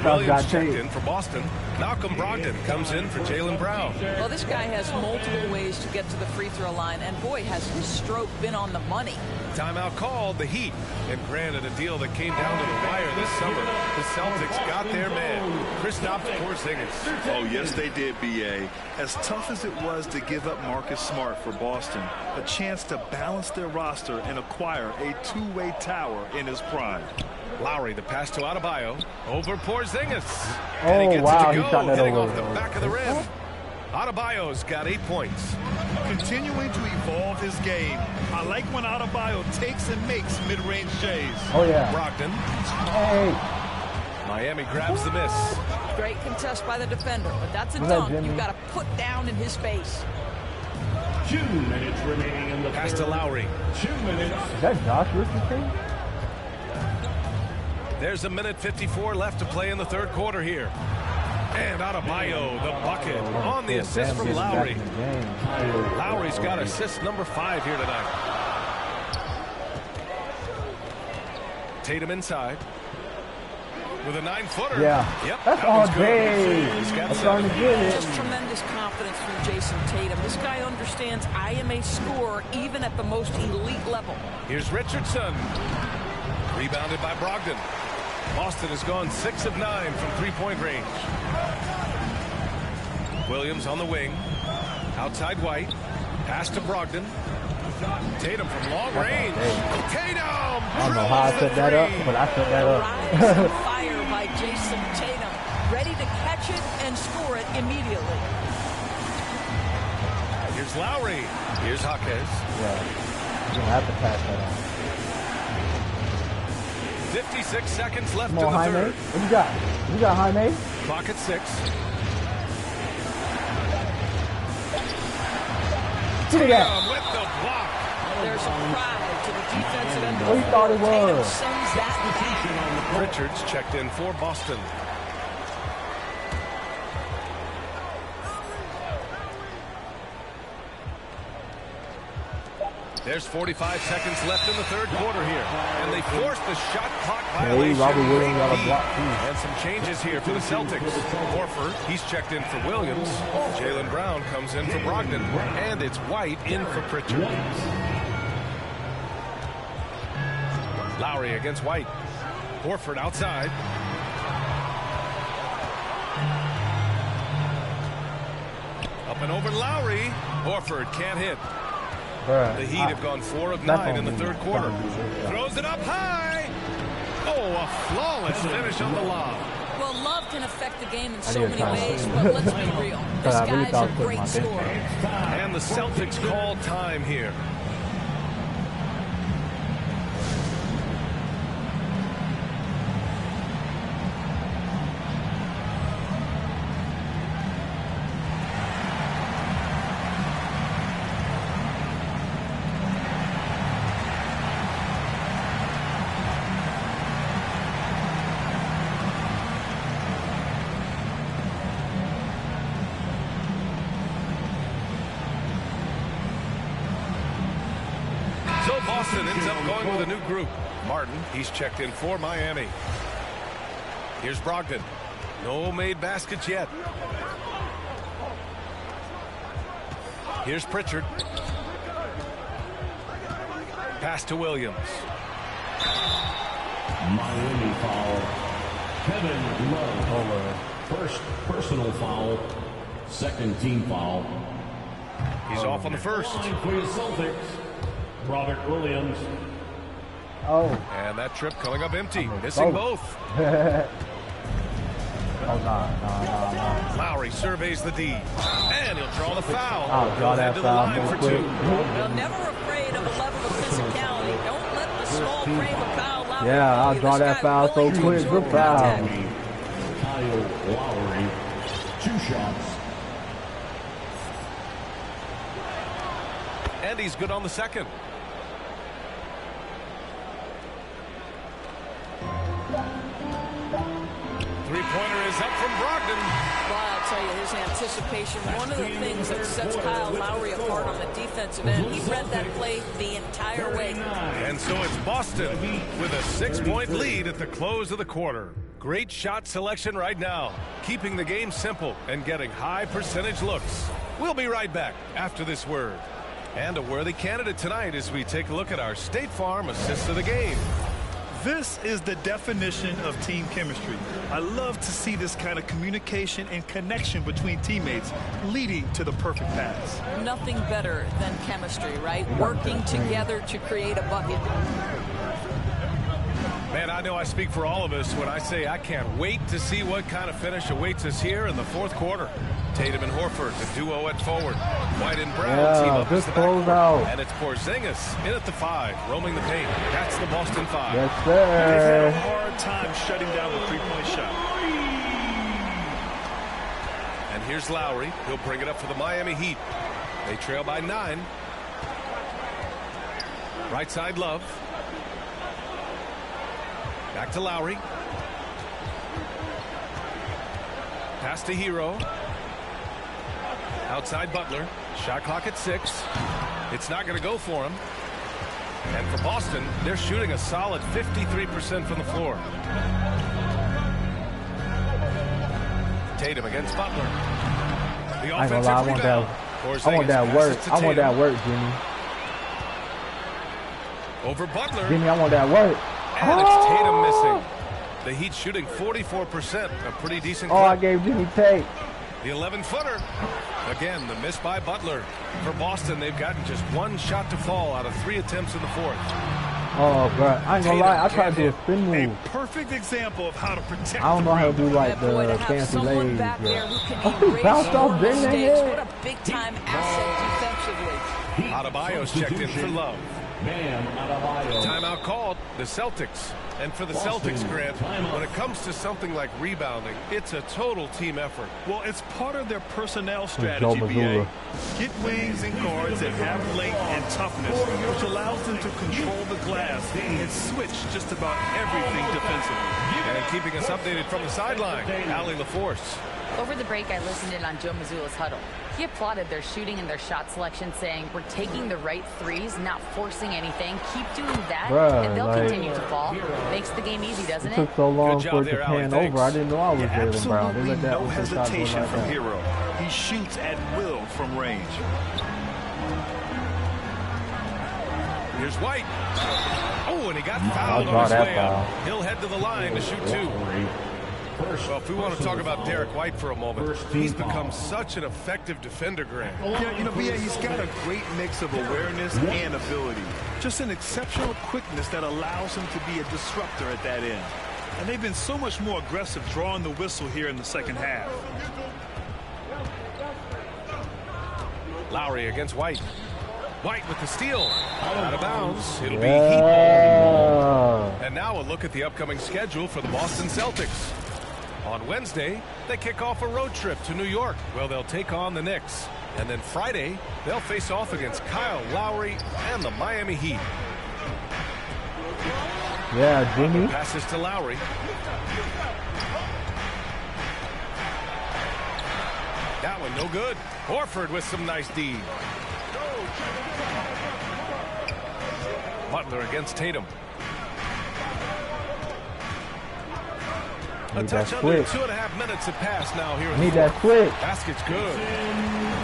[SPEAKER 4] Williams checked in for Boston. Malcolm Brogdon comes in for Jaylen Brown.
[SPEAKER 6] Well, this guy has multiple ways to get to the free throw line, and boy, has his stroke been on the money.
[SPEAKER 4] Timeout called, the Heat. And granted, a deal that came down to the wire this summer. The Celtics got their man, Kristaps Porzingis.
[SPEAKER 5] Oh, yes, they did, B.A. As tough as it was to give up Marcus Smart for Boston, a chance to balance their roster and acquire a two-way tower in his prime.
[SPEAKER 4] Lowry, the pass to Adebayo, over Porzingis.
[SPEAKER 1] Oh,
[SPEAKER 4] and he gets
[SPEAKER 1] wow,
[SPEAKER 4] it to
[SPEAKER 1] he shot
[SPEAKER 4] go,
[SPEAKER 1] that
[SPEAKER 4] hitting
[SPEAKER 1] over.
[SPEAKER 4] off the back of the rim. Adebayo's got 8 points.
[SPEAKER 5] Continuing to evolve his game. I like when Adebayo takes and makes mid-range J's.
[SPEAKER 1] Oh, yeah.
[SPEAKER 4] Brogdon.
[SPEAKER 1] Hey.
[SPEAKER 4] Miami grabs the miss.
[SPEAKER 6] Great contest by the defender, but that's a dunk you've got to put down in his face.
[SPEAKER 4] 2 minutes remaining in the
[SPEAKER 9] pass to Lowry.
[SPEAKER 4] 2 minutes.
[SPEAKER 1] Is that Josh Richardson?
[SPEAKER 9] There's a minute 54 left to play in the third quarter here. And Adebayo, the bucket, on the assist from Lowry. Lowry's got assist number 5 here tonight. Tatum inside with a 9-footer.
[SPEAKER 1] Yeah,
[SPEAKER 9] yep,
[SPEAKER 1] that's all day.
[SPEAKER 9] He's got
[SPEAKER 1] starting to get it.
[SPEAKER 6] Just tremendous confidence from Jason Tatum. This guy understands I am a scorer even at the most elite level.
[SPEAKER 9] Here's Richardson. Rebounded by Brogdon. Boston has gone 6 of 9 from three-point range. Williams on the wing. Outside White. Pass to Brogdon. Tatum from long range. Tatum!
[SPEAKER 1] I don't know how I set that up, but I set that up.
[SPEAKER 6] Fire by Jason Tatum. Ready to catch it and score it immediately.
[SPEAKER 9] Here's Lowry. Here's Jaquez.
[SPEAKER 1] Yeah, you don't have to pass that on.
[SPEAKER 9] 56 seconds left in the
[SPEAKER 1] Jaime.
[SPEAKER 9] third.
[SPEAKER 1] What you got? You got Jaime?
[SPEAKER 9] Clock at 6.
[SPEAKER 1] Tatum
[SPEAKER 9] with the block.
[SPEAKER 6] There's a pride to the defensive end.
[SPEAKER 1] What you thought it
[SPEAKER 6] Tatum
[SPEAKER 1] was?
[SPEAKER 6] sends that back.
[SPEAKER 9] Richards checked in for Boston. There's 45 seconds left in the third quarter here. And they forced the shot clock violation.
[SPEAKER 1] Robert Williams got a block too.
[SPEAKER 9] And some changes here for the Celtics. Horford, he's checked in for Williams. Jaylen Brown comes in for Brogdon. And it's White in for Pritchard. Lowry against White. Horford outside. Up and over Lowry. Horford can't hit. The Heat have gone 4 of 9 in the third quarter. Throws it up high. Oh, a flawless finish on the lob.
[SPEAKER 6] Well, Love can affect the game in so many ways, but let's be real. This guy's a great scorer.
[SPEAKER 9] And the Celtics call time here. Boston ends up going with a new group. Martin, he's checked in for Miami. Here's Brogdon. No made baskets yet. Here's Pritchard. Pass to Williams.
[SPEAKER 4] Miami foul. Kevin Love. First personal foul. Second team foul.
[SPEAKER 9] He's off on the first.
[SPEAKER 4] For your Celtics, Robert Williams.
[SPEAKER 1] Oh.
[SPEAKER 9] And that trip coming up empty. Missing both.
[SPEAKER 1] No.
[SPEAKER 9] Lowry surveys the D. And he'll draw the foul.
[SPEAKER 1] I'll draw that foul so quick.
[SPEAKER 6] Well, never afraid of a level of physicality. Don't let the small frame of Kyle Lowry.
[SPEAKER 1] Yeah, I'll draw that foul so quick. Good foul.
[SPEAKER 4] Kyle Lowry. 2 shots.
[SPEAKER 9] And he's good on the second. Three-pointer is up from Brogdon.
[SPEAKER 6] Well, I'll tell you, his anticipation, one of the things that sets Kyle Lowry apart on the defensive end, he read that play the entire way.
[SPEAKER 9] And so it's Boston with a 6-point lead at the close of the quarter. Great shot selection right now, keeping the game simple and getting high percentage looks. We'll be right back after this word. And a worthy candidate tonight as we take a look at our State Farm assist of the game.
[SPEAKER 5] This is the definition of team chemistry. I love to see this kind of communication and connection between teammates leading to the perfect pass.
[SPEAKER 6] Nothing better than chemistry, right? Working together to create a bucket.
[SPEAKER 9] Man, I know I speak for all of us when I say I can't wait to see what kind of finish awaits us here in the fourth quarter. Tatum and Horford, the duo at forward. White and Brown team up as the backcourt. And it's Porzingis in at the 5, roaming the paint. That's the Boston 5.
[SPEAKER 1] Yes,
[SPEAKER 5] They've had a
[SPEAKER 1] sir.
[SPEAKER 5] hard time shutting down the three-point shot.
[SPEAKER 9] And here's Lowry. He'll bring it up for the Miami Heat. They trail by 9. Right side, Love. Back to Lowry. Pass to Hero. Outside Butler. Shot clock at 6. It's not going to go for him. And for Boston, they're shooting a solid 53% from the floor. Tatum against Butler. The offensive rebound.
[SPEAKER 1] I want that work. I want that work, Jimmy.
[SPEAKER 9] Over Butler.
[SPEAKER 1] Jimmy, I want that work.
[SPEAKER 9] And it's Tatum missing. The Heat shooting 44%, a pretty decent clip.
[SPEAKER 1] I gave Jimmy Tate.
[SPEAKER 9] The 11-footer. Again, the miss by Butler. For Boston, they've gotten just 1 shot to fall out of 3 attempts in the 4th.
[SPEAKER 1] Oh, bro. I ain't gonna lie. I tried to do a spin move.
[SPEAKER 5] A perfect example of how to protect.
[SPEAKER 1] I don't know how to do like the fancy ladies. Oh, bounced off Big head.
[SPEAKER 6] What a big-time asset defensively.
[SPEAKER 9] Adebayo's checked in for Love. Timeout called. The Celtics. And for the Celtics, Grant, when it comes to something like rebounding, it's a total team effort.
[SPEAKER 5] Well, it's part of their personnel strategy, BA. Get wings and guards that have length and toughness, which allows them to control the glass and switch just about everything defensively.
[SPEAKER 9] And keeping us updated from the sideline, Allie LaForce.
[SPEAKER 7] Over the break, I listened in on Joe Mazzulla's huddle. He applauded their shooting and their shot selection, saying, we're taking the right threes, not forcing anything. Keep doing that, and they'll continue to fall. Makes the game easy, doesn't it?
[SPEAKER 1] It took so long for it to pan over. I didn't know I was Jaylen Brown. They let that
[SPEAKER 5] no hesitation from Hero. He shoots at will from range.
[SPEAKER 9] Here's White. Oh, and he got fouled on his way out. He'll head to the line to shoot 2. Well, if we want to talk about Derek White for a moment, he's become such an effective defender, Grant.
[SPEAKER 5] Yeah, you know, BA, he's got a great mix of awareness and ability. Just an exceptional quickness that allows him to be a disruptor at that end. And they've been so much more aggressive drawing the whistle here in the second half.
[SPEAKER 9] Lowry against White. White with the steal. Out of bounds. It'll be Heat ball. And now a look at the upcoming schedule for the Boston Celtics. On Wednesday, they kick off a road trip to New York. Well, they'll take on the Knicks. And then Friday, they'll face off against Kyle Lowry and the Miami Heat.
[SPEAKER 1] Yeah, Jimmy.
[SPEAKER 9] Passes to Lowry. That one no good. Horford with some nice D. Butler against Tatum. A touch under 2.5 minutes have passed now here.
[SPEAKER 1] Need that quick.
[SPEAKER 9] Basket's good.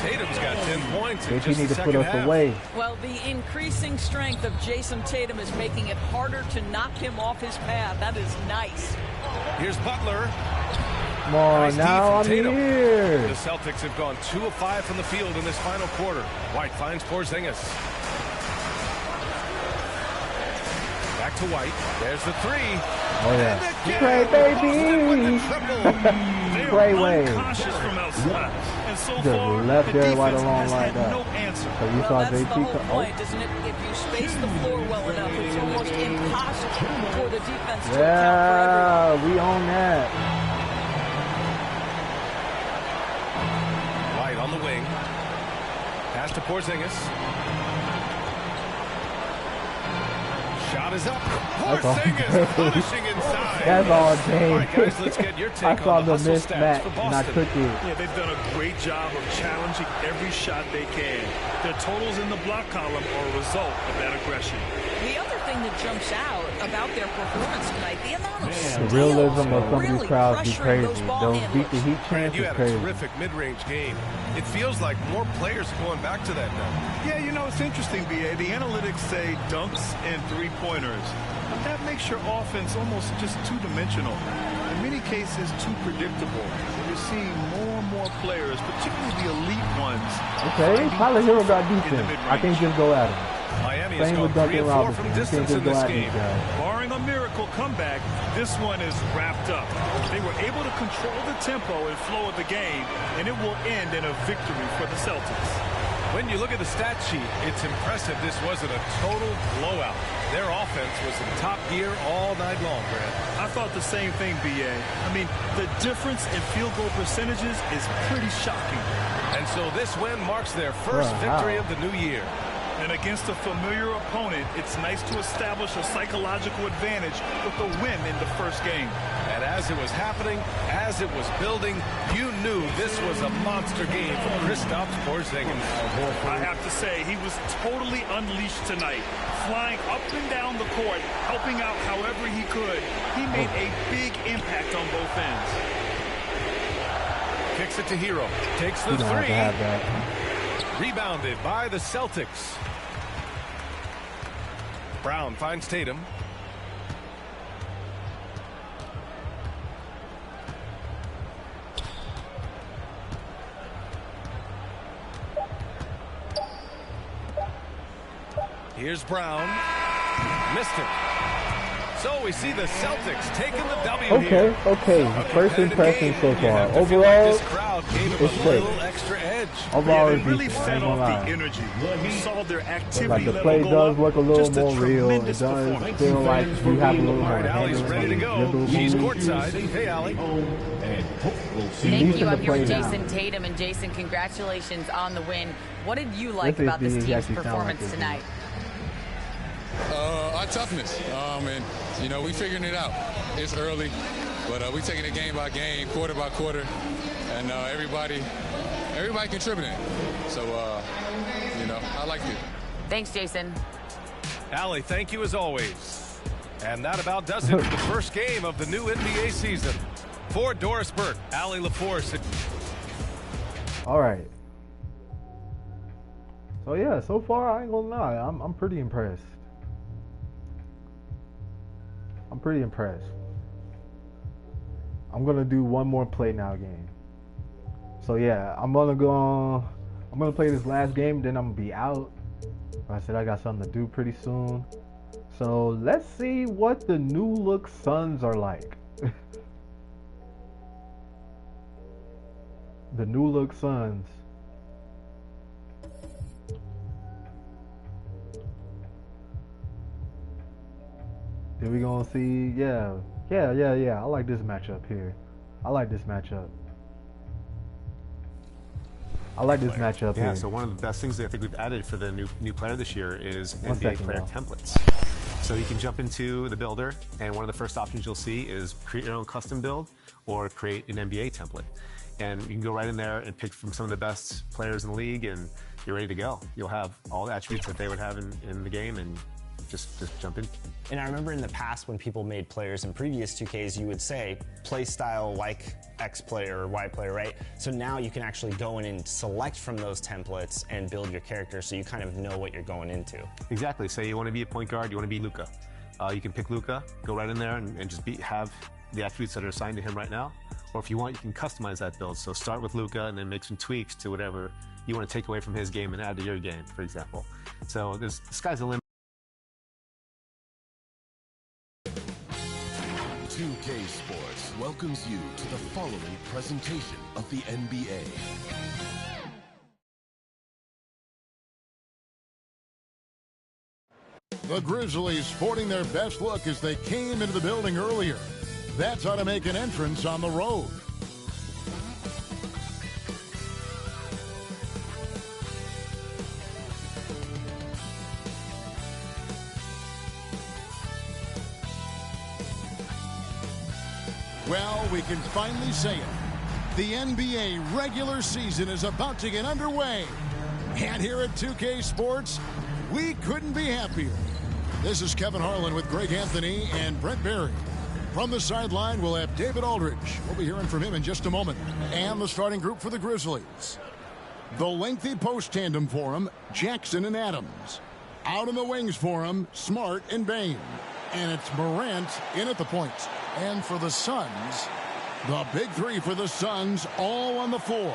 [SPEAKER 9] Tatum's got 10 points.
[SPEAKER 1] They need to put us away.
[SPEAKER 6] Well, the increasing strength of Jason Tatum is making it harder to knock him off his path. That is nice.
[SPEAKER 9] Here's Butler.
[SPEAKER 1] Come on, nice now I'm
[SPEAKER 9] Tatum.
[SPEAKER 1] here.
[SPEAKER 9] The Celtics have gone 2 of 5 from the field in this final quarter. White finds Porzingis. Back to White. There's the 3.
[SPEAKER 1] Oh, yeah. Great, baby. Great way. Just left there right along like that. So you saw
[SPEAKER 6] that's
[SPEAKER 1] JT.
[SPEAKER 6] The whole point, isn't it? If you space the floor well enough, it's almost impossible for the defense to account for everyone.
[SPEAKER 1] We own that.
[SPEAKER 9] White on the wing. Pass to Porzingis. Shot is up. Porzingis punishing inside.
[SPEAKER 1] That's all day.
[SPEAKER 9] All right, guys, let's get your take
[SPEAKER 1] I saw
[SPEAKER 9] on the hustle
[SPEAKER 1] mismatch
[SPEAKER 9] stats for
[SPEAKER 1] and I
[SPEAKER 9] Boston.
[SPEAKER 1] took it.
[SPEAKER 5] Yeah, they've done a great job of challenging every shot they can. Their totals in the block column are a result of that aggression.
[SPEAKER 6] The other thing that jumps out about their performance tonight, the amount of
[SPEAKER 1] The realism of some of these crowds be crazy. Those beat the Heat chance
[SPEAKER 9] You
[SPEAKER 1] is
[SPEAKER 9] had a
[SPEAKER 1] crazy.
[SPEAKER 9] terrific mid-range game. It feels like more players are going back to that now.
[SPEAKER 5] Yeah, you know, it's interesting, BA. The analytics say dunks and three-pointers. But that makes your offense almost just two-dimensional. In many cases, too predictable. You're seeing more and more players, particularly the elite ones.
[SPEAKER 1] Okay, Tyler Hero got defense. I can't just go at him.
[SPEAKER 9] Miami has
[SPEAKER 1] Same
[SPEAKER 9] gone
[SPEAKER 1] with
[SPEAKER 9] 3
[SPEAKER 1] Duncan
[SPEAKER 9] of 4
[SPEAKER 1] Robinson.
[SPEAKER 9] from
[SPEAKER 1] You can't
[SPEAKER 9] distance
[SPEAKER 1] just
[SPEAKER 9] in
[SPEAKER 1] go
[SPEAKER 9] this
[SPEAKER 1] at these
[SPEAKER 9] game.
[SPEAKER 1] guys.
[SPEAKER 5] Barring a miracle comeback, this one is wrapped up. They were able to control the tempo and flow of the game, and it will end in a victory for the Celtics.
[SPEAKER 9] When you look at the stat sheet, it's impressive this wasn't a total blowout. Their offense was in top gear all night long, Brad.
[SPEAKER 5] I thought the same thing, B.A. I mean, the difference in field goal percentages is pretty shocking.
[SPEAKER 9] And so this win marks their first victory of the new year.
[SPEAKER 5] And against a familiar opponent, it's nice to establish a psychological advantage with a win in the first game.
[SPEAKER 9] And as it was happening, as it was building, you knew this was a monster game for Kristaps Porzingis.
[SPEAKER 5] I have to say, he was totally unleashed tonight, flying up and down the court, helping out however he could. He made a big impact on both ends.
[SPEAKER 9] Kicks it to Hero, takes the three. Rebounded by the Celtics. Brown finds Tatum. Here's Brown. Missed it. So we see the Celtics taking the W here.
[SPEAKER 1] Okay. First impression so far. Overall, it's great.
[SPEAKER 9] Extra edge.
[SPEAKER 1] Overall,
[SPEAKER 5] it really fed off the energy. You saw their activity
[SPEAKER 1] like the
[SPEAKER 5] level
[SPEAKER 1] play
[SPEAKER 5] go
[SPEAKER 1] does
[SPEAKER 5] up.
[SPEAKER 1] look a little
[SPEAKER 5] Just
[SPEAKER 1] more real. It does feel like you have a little more
[SPEAKER 9] Allie's ready to go. She's courtside. Hey, Allie.
[SPEAKER 7] Thank you. I'm here with Jason Tatum. And Jason, congratulations on the win. What did you like about this team's performance tonight?
[SPEAKER 10] Our toughness. And, you know, we figuring it out. It's early, but we taking it game by game, quarter by quarter, and everybody contributing. So, you know, I liked it.
[SPEAKER 7] Thanks, Jason.
[SPEAKER 9] Allie, thank you as always. And that about does it for the first game of the new NBA season. For Doris Burke, Allie LaForce.
[SPEAKER 1] All right. So yeah, so far I ain't gonna lie, I'm pretty impressed. I'm pretty impressed. I'm gonna do one more play now game. So yeah, I'm gonna play this last game, then I'm gonna be out. I said I got something to do pretty soon. So let's see what the new look Suns are like. The new look Suns. Here we gonna see, yeah. I like this matchup here. I like this matchup here.
[SPEAKER 2] Yeah, so one of the best things that I think we've added for the new player this year is NBA player templates. So you can jump into the builder, and one of the first options you'll see is create your own custom build or create an NBA template. And you can go right in there and pick from some of the best players in the league, and you're ready to go. You'll have all the attributes that they would have in the game, and just jump in.
[SPEAKER 3] And I remember in the past when people made players in previous 2Ks, you would say play style like X player or Y player, right? So now you can actually go in and select from those templates and build your character, so you kind of know what you're going into.
[SPEAKER 2] Exactly. Say you want to be a point guard, you want to be Luka. You can pick Luka, go right in there and just have the attributes that are assigned to him right now. Or if you want, you can customize that build. So start with Luka and then make some tweaks to whatever you want to take away from his game and add to your game, for example. So the sky's the limit.
[SPEAKER 11] 2K Sports welcomes you to the following presentation of the NBA.
[SPEAKER 12] The Grizzlies sporting their best look as they came into the building earlier. That's how to make an entrance on the road. Well, we can finally say it. The NBA regular season is about to get underway. And here at 2K Sports, we couldn't be happier. This is Kevin Harlan with Greg Anthony and Brent Berry. From the sideline, we'll have David Aldridge. We'll be hearing from him in just a moment. And the starting group for the Grizzlies. The lengthy post tandem for him, Jackson and Adams. Out in the wings for him, Smart and Bane. And it's Morant in at the point. And for the Suns, the big three for the Suns all on the floor.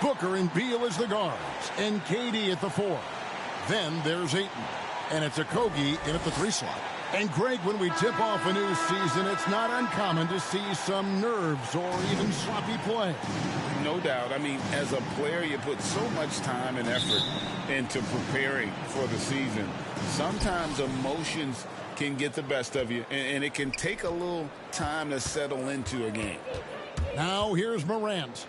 [SPEAKER 12] Booker and Beal as the guards, and KD at the 4. Then there's Ayton, and it's Okogie in at the 3 slot. And Greg, when we tip off a new season, it's not uncommon to see some nerves or even sloppy play.
[SPEAKER 13] No doubt. I mean, as a player, you put so much time and effort into preparing for the season. Sometimes emotions can get the best of you, and it can take a little time to settle into a game.
[SPEAKER 12] Now here's Morant.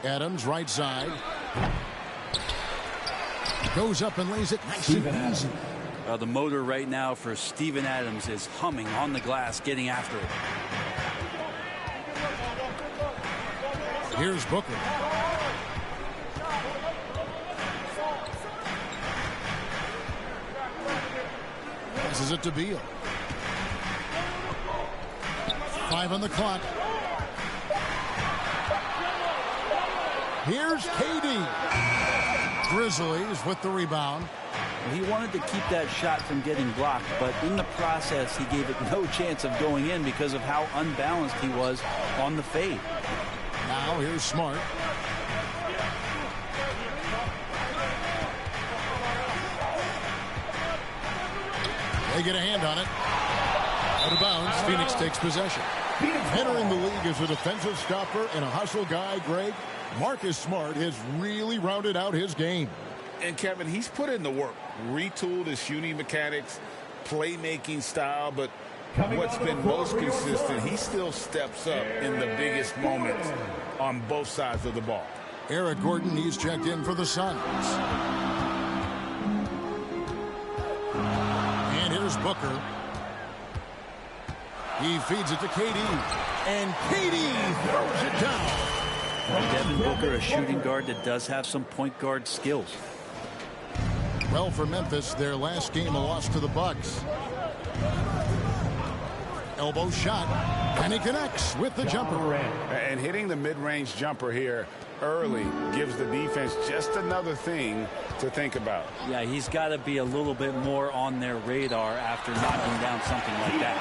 [SPEAKER 12] Adams, right side. Goes up and lays it nice and easy.
[SPEAKER 14] The motor right now for Steven Adams is humming on the glass, getting after it.
[SPEAKER 12] Here's Booker. Passes it to Beal. 5 on the clock. Here's KD. Grizzlies with the rebound.
[SPEAKER 14] He wanted to keep that shot from getting blocked, but in the process, he gave it no chance of going in because of how unbalanced he was on the fade.
[SPEAKER 12] Now here's Smart. They get a hand on it. Out of bounds, Phoenix takes possession. Entering the league as a defensive stopper and a hustle guy, Greg, Marcus Smart has really rounded out his game.
[SPEAKER 13] And Kevin, he's put in the work, retooled his shooting mechanics, playmaking style, but what's been most consistent, he still steps up in the biggest moments on both sides of the ball.
[SPEAKER 12] Eric Gordon, he's checked in for the Suns. And here's Booker. He feeds it to KD. And KD throws it down.
[SPEAKER 14] Devin Booker, a shooting guard that does have some point guard skills.
[SPEAKER 12] Well, for Memphis, their last game, a loss to the Bucks. Elbow shot, and he connects with the jumper.
[SPEAKER 13] And hitting the mid-range jumper here early gives the defense just another thing to think about.
[SPEAKER 14] Yeah, he's got to be a little bit more on their radar after knocking down something like that.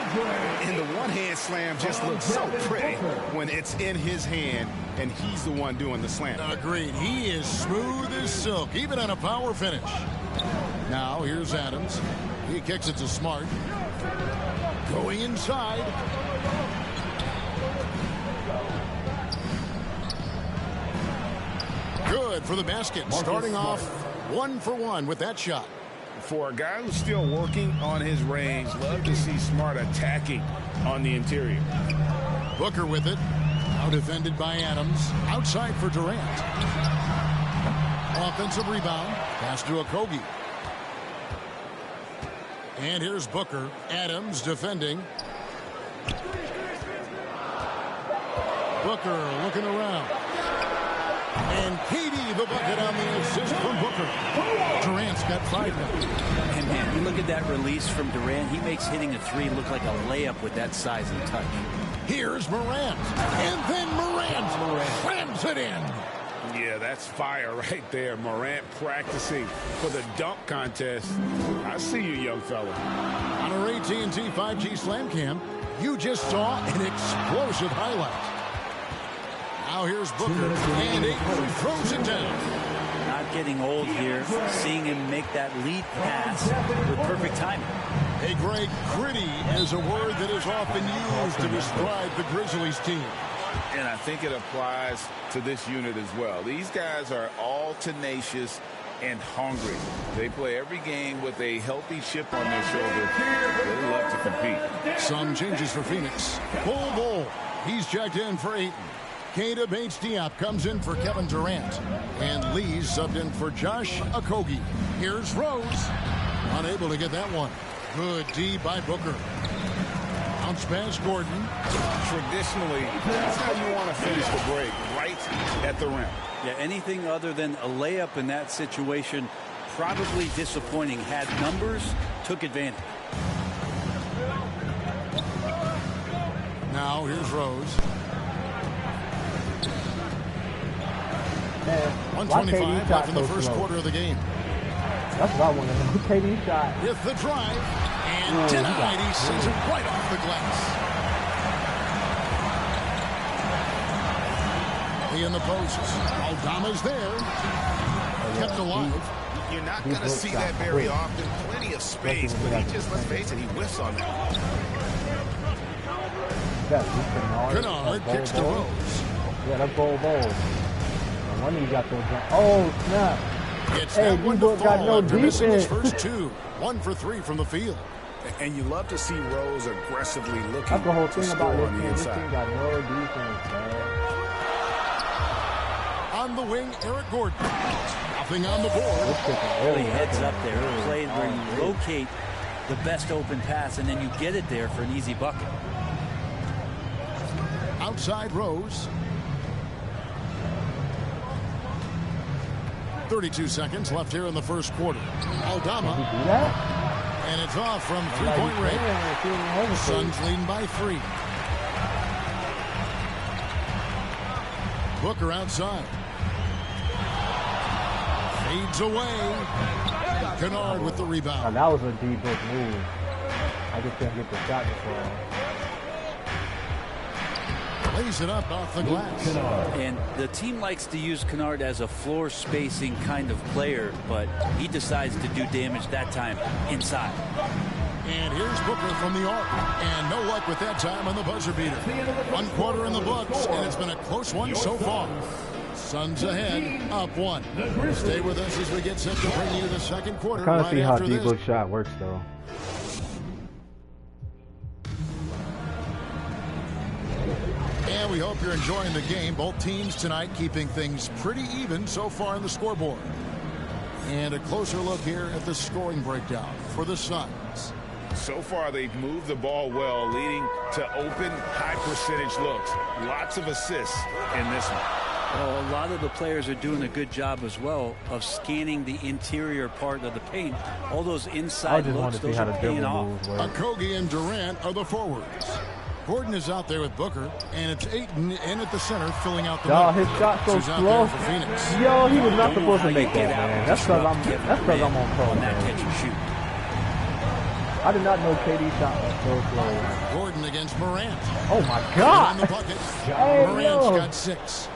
[SPEAKER 13] And the one-hand slam just looks so pretty when it's in his hand and he's the one doing the slam.
[SPEAKER 12] Agreed. He is smooth as silk, even on a power finish. Now here's Adams. He kicks it to Smart. Going inside. Good for the basket. Starting off 1 for 1 with that shot.
[SPEAKER 13] For a guy who's still working on his range, love to see Smart attacking on the interior.
[SPEAKER 12] Booker with it. Now defended by Adams. Outside for Durant. Offensive rebound. Pass to Okogie. And here's Booker. Adams defending. Booker looking around. And KD the bucket on the assist from Booker. Durant's got 5 now.
[SPEAKER 14] And man, you look at that release from Durant. He makes hitting a 3 look like a layup with that size and touch.
[SPEAKER 12] Here's Morant. And then Morant slams it in.
[SPEAKER 13] Yeah, that's fire right there. Morant practicing for the dunk contest. I see you, young fella.
[SPEAKER 12] On our AT&T 5G Slam Cam, you just saw an explosive highlight. Now here's Booker, and Ayton throws it down.
[SPEAKER 14] Not getting old here, seeing him make that lead pass with perfect timing.
[SPEAKER 12] Hey, Greg, gritty is a word that is often used to describe the Grizzlies team.
[SPEAKER 13] And I think it applies to this unit as well. These guys are all tenacious and hungry. They play every game with a healthy chip on their shoulder. They love to compete.
[SPEAKER 12] Some changes for Phoenix. Bull. He's checked in for Ayton. Keita Bates-Diop comes in for Kevin Durant. And Lee's subbed in for Josh Okogie. Here's Rose. Unable to get that one. Good D by Booker. Bounce pass Gordon.
[SPEAKER 13] Traditionally, that's how you want to finish the break, right at the rim.
[SPEAKER 14] Yeah, anything other than a layup in that situation, probably disappointing. Had numbers, took advantage.
[SPEAKER 12] Now here's Rose. 125 left in the first quarter of the game.
[SPEAKER 1] That's what I want to know. KD shot.
[SPEAKER 12] With the drive. And denied. He sends it right off the glass. He in the post. Aldama's there. Kept alive.
[SPEAKER 15] You're not going to see that very often. Plenty of space, but he just, let's face it, he whiffs on that.
[SPEAKER 12] Kennard kicks to Rose.
[SPEAKER 1] Yeah, that's bowl. No wonder you got those. Oh, snap.
[SPEAKER 12] Gets that one to fall after missing his first two. 1 for 3 from the field.
[SPEAKER 13] And you love to see Rose aggressively looking
[SPEAKER 1] That's the whole
[SPEAKER 13] to
[SPEAKER 1] thing
[SPEAKER 13] score
[SPEAKER 1] about
[SPEAKER 13] on the
[SPEAKER 1] this
[SPEAKER 13] inside.
[SPEAKER 1] team got no defense, man.
[SPEAKER 12] On the wing, Eric Gordon. Nothing on the board.
[SPEAKER 14] Really heads up there. A play where you locate the best open pass, and then you get it there for an easy bucket.
[SPEAKER 12] Outside Rose. 32 seconds left here in the first quarter. Aldama. And it's off from three-point range. Suns leading by 3. Booker outside. Fades away. Kennard with the rebound.
[SPEAKER 1] That was a D-book move. I just couldn't get the shot to fall.
[SPEAKER 12] Lays it up off the glass.
[SPEAKER 14] And the team likes to use Kennard as a floor spacing kind of player, but he decides to do damage that time inside.
[SPEAKER 12] And here's Booker from the arc. And no luck with that time on the buzzer beater. 1 quarter in the books, and it's been a close one so far. Suns ahead, up 1. Stay with us as we get set to bring you the second quarter.
[SPEAKER 1] I kind of
[SPEAKER 12] right
[SPEAKER 1] see how
[SPEAKER 12] after this.
[SPEAKER 1] D-book shot works, though.
[SPEAKER 12] And we hope you're enjoying the game. Both teams tonight keeping things pretty even so far in the scoreboard. And a closer look here at the scoring breakdown for the Suns.
[SPEAKER 13] So far, they've moved the ball well, leading to open, high-percentage looks. Lots of assists in this one.
[SPEAKER 14] Well, a lot of the players are doing a good job as well of scanning the interior part of the paint. All those inside looks, those are paying off.
[SPEAKER 12] Okogie and Durant are the forwards. Gordon is out there with Booker, and it's Ayton in at the center filling out the
[SPEAKER 1] Yo, his shot so slow. Yo, he was not supposed to make that, man. That's because I'm on pro, man. I did not know KD shot was so slow.
[SPEAKER 12] Gordon against Morant.
[SPEAKER 1] Oh my God!
[SPEAKER 12] On the bucket.
[SPEAKER 1] Hey,
[SPEAKER 12] Morant's
[SPEAKER 1] yo.
[SPEAKER 12] got 6.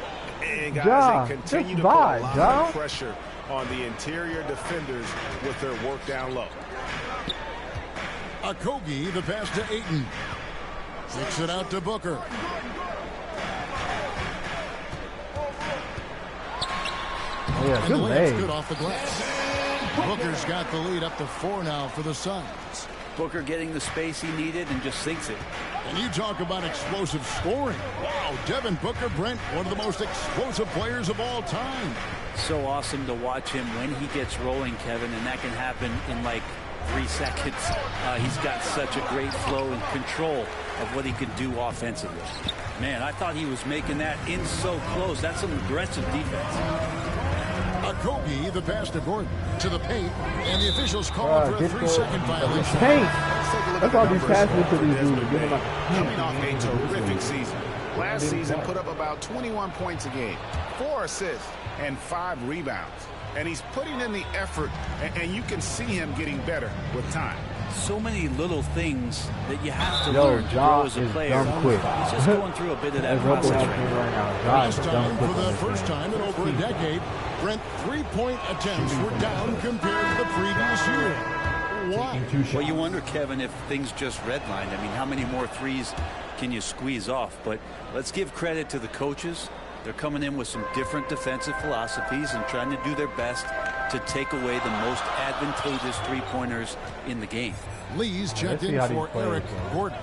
[SPEAKER 13] And guys, they continue to put a lot of pressure on the interior defenders with their work down low.
[SPEAKER 12] Okogie, the pass to Ayton. Kicks it out to Booker.
[SPEAKER 1] Oh, yeah, good
[SPEAKER 12] layup's
[SPEAKER 1] lay.
[SPEAKER 12] good off the glass. Booker's got the lead up to 4 now for the Suns.
[SPEAKER 14] Booker getting the space he needed and just sinks it.
[SPEAKER 12] And you talk about explosive scoring. Wow, Devin Booker, Brent, one of the most explosive players of all time.
[SPEAKER 14] So awesome to watch him when he gets rolling, Kevin, and that can happen in like 3 seconds. He's got such a great flow and control of what he can do offensively. Man, I thought he was making that in so close. That's some aggressive defense.
[SPEAKER 12] Okogie, the pass to Gordon, to the paint, and the officials call for a 3-second violation.
[SPEAKER 1] Paint. That's all these passes to these dudes.
[SPEAKER 15] Coming off a terrific season. Last season put up about 21 points a game, 4 assists, and 5 rebounds. And he's putting in the effort, and you can see him getting better with time.
[SPEAKER 14] So many little things that you have to learn to grow as a player. He's just going through a bit of that process right now.
[SPEAKER 12] This time, for the first time in over a decade, Brent, 3-point attempts were down compared to the previous year. Why?
[SPEAKER 14] Well, you wonder, Kevin, if things just redlined. I mean, how many more threes can you squeeze off? But let's give credit to the coaches. They're coming in with some different defensive philosophies and trying to do their best to take away the most advantageous three-pointers in the game.
[SPEAKER 12] Lee's checked in for Eric Gordon.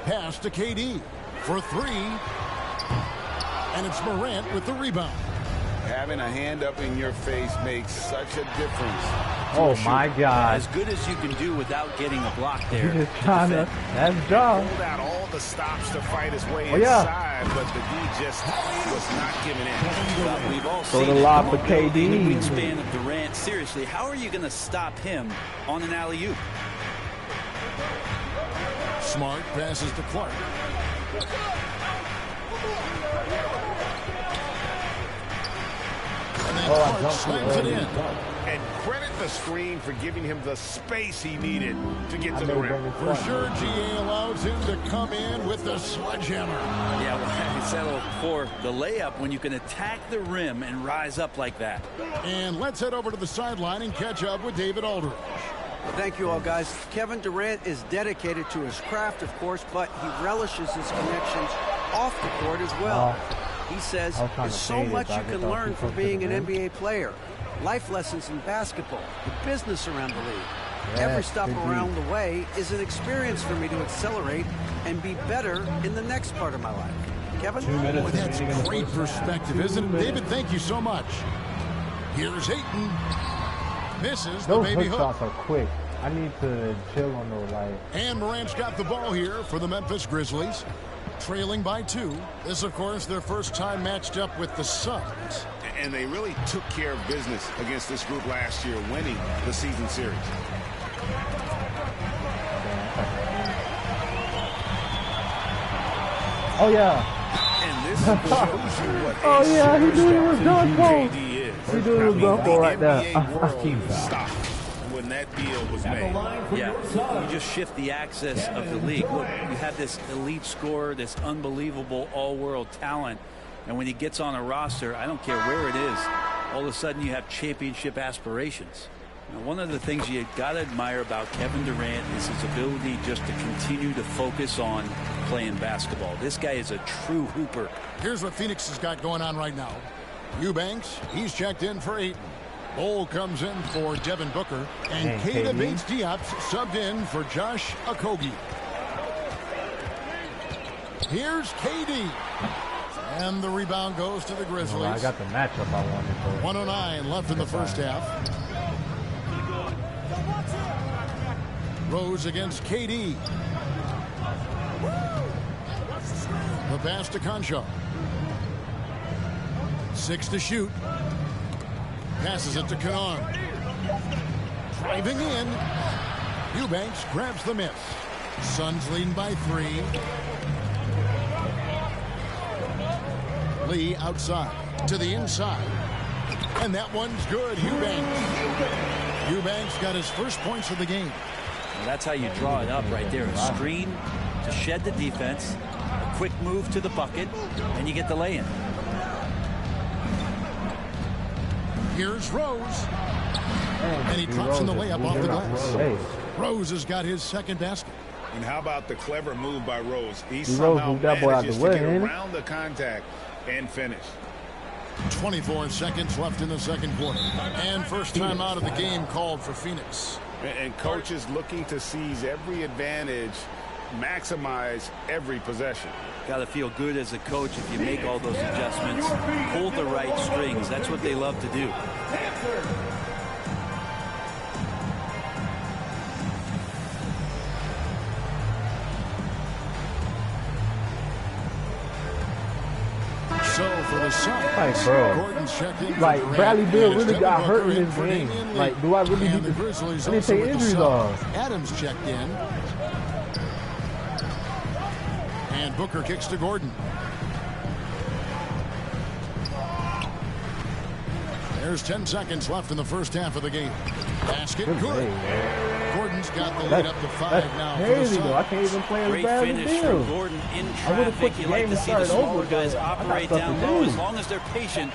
[SPEAKER 12] Pass to KD for 3. And it's Morant with the rebound.
[SPEAKER 13] Having a hand up in your face makes such a difference.
[SPEAKER 1] Oh my God.
[SPEAKER 14] As good as you can do without getting a block there.
[SPEAKER 1] He's just trying to, that's job.
[SPEAKER 13] Pulled out all the stops to fight his way inside, but the D just was not giving in.
[SPEAKER 14] Well, we've all
[SPEAKER 1] Throw
[SPEAKER 14] seen
[SPEAKER 1] the lob for KD.
[SPEAKER 14] The wingspan of Durant. Seriously, how are you going to stop him on an alley-oop?
[SPEAKER 12] Smart passes to Clark. And then Clark slams it in.
[SPEAKER 13] And credit the screen for giving him the space he needed to get to the rim.
[SPEAKER 12] For sure, GA allows him to come in with the sledgehammer.
[SPEAKER 14] Yeah, well, it's settled for the layup when you can attack the rim and rise up like that.
[SPEAKER 12] And let's head over to the sideline and catch up with David Aldridge.
[SPEAKER 16] Well, thank you all, guys. Kevin Durant is dedicated to his craft, of course, but he relishes his connections off the court as well. He says there's so much you can learn from being an NBA player. Life lessons in basketball, the business around the league. Every stop around the way is an experience for me to accelerate and be better in the next part of my life. Kevin?
[SPEAKER 12] Boy, that's great perspective, isn't it? David, thank you so much. Here's Ayton. Misses the baby hook.
[SPEAKER 1] Those hook shots are quick. I need to chill on those.
[SPEAKER 12] And Morant's got the ball here for the Memphis Grizzlies. Trailing by 2. This, of course, their first time matched up with the Suns.
[SPEAKER 13] And they really took care of business against this group last year, winning the season series.
[SPEAKER 1] Oh, yeah.
[SPEAKER 13] And this shows you what
[SPEAKER 1] oh, yeah, he doing his dunk post. He doing his dunk post right there.
[SPEAKER 13] Stop when that deal was made.
[SPEAKER 14] Yeah, you just shift the axis of the league. Look, you have this elite scorer, this unbelievable all-world talent, and when he gets on a roster, I don't care where it is, all of a sudden you have championship aspirations. Now, one of the things you got to admire about Kevin Durant is his ability just to continue to focus on playing basketball. This guy is a true hooper.
[SPEAKER 12] Here's what Phoenix has got going on right now. Eubanks, he's checked in for Ayton. Bol comes in for Devin Booker. And Keita Bates-Diop subbed in for Josh Okogie. Here's KD. And the rebound goes to the Grizzlies.
[SPEAKER 1] I got the matchup I wanted.
[SPEAKER 12] 109 left in the first half. Rose against KD. The pass to Concho. 6 to shoot. Passes it to Kennard. Driving in. Eubanks grabs the miss. Suns leading by 3. Lee outside to the inside. And that one's good. Eubanks got his first points of the game.
[SPEAKER 14] Well, that's how you draw it up right there. A screen to shed the defense. A quick move to the bucket. And you get the lay-in.
[SPEAKER 12] Here's Rose. And he drops in the layup off the glass. Rose has got his second basket.
[SPEAKER 13] And how about the clever move by Rose? He somehow manages to get around the contact and finish.
[SPEAKER 12] 24 seconds left in the second quarter. And first time out of the game called for Phoenix.
[SPEAKER 13] And coaches looking to seize every advantage, maximize every possession.
[SPEAKER 14] Got to feel good as a coach if you make all those adjustments, pull the right strings. That's what they love to do.
[SPEAKER 12] So for the Suns,
[SPEAKER 1] like, bro,
[SPEAKER 12] Gordon's checked in.
[SPEAKER 1] Like Bradley Beal really got hurt in this game. Like, do I really need to? I need to take injuries off.
[SPEAKER 12] Adams checked in. And Booker kicks to Gordon. There's 10 seconds left in the first half of the game. Basket good. Gordon's got the lead up to 5 now.
[SPEAKER 1] Crazy though. I can't even play as Bradley
[SPEAKER 14] Great finish
[SPEAKER 1] Beal.
[SPEAKER 14] from Gordon in traffic. You like to see the smaller guys operate down low as long as they're patient.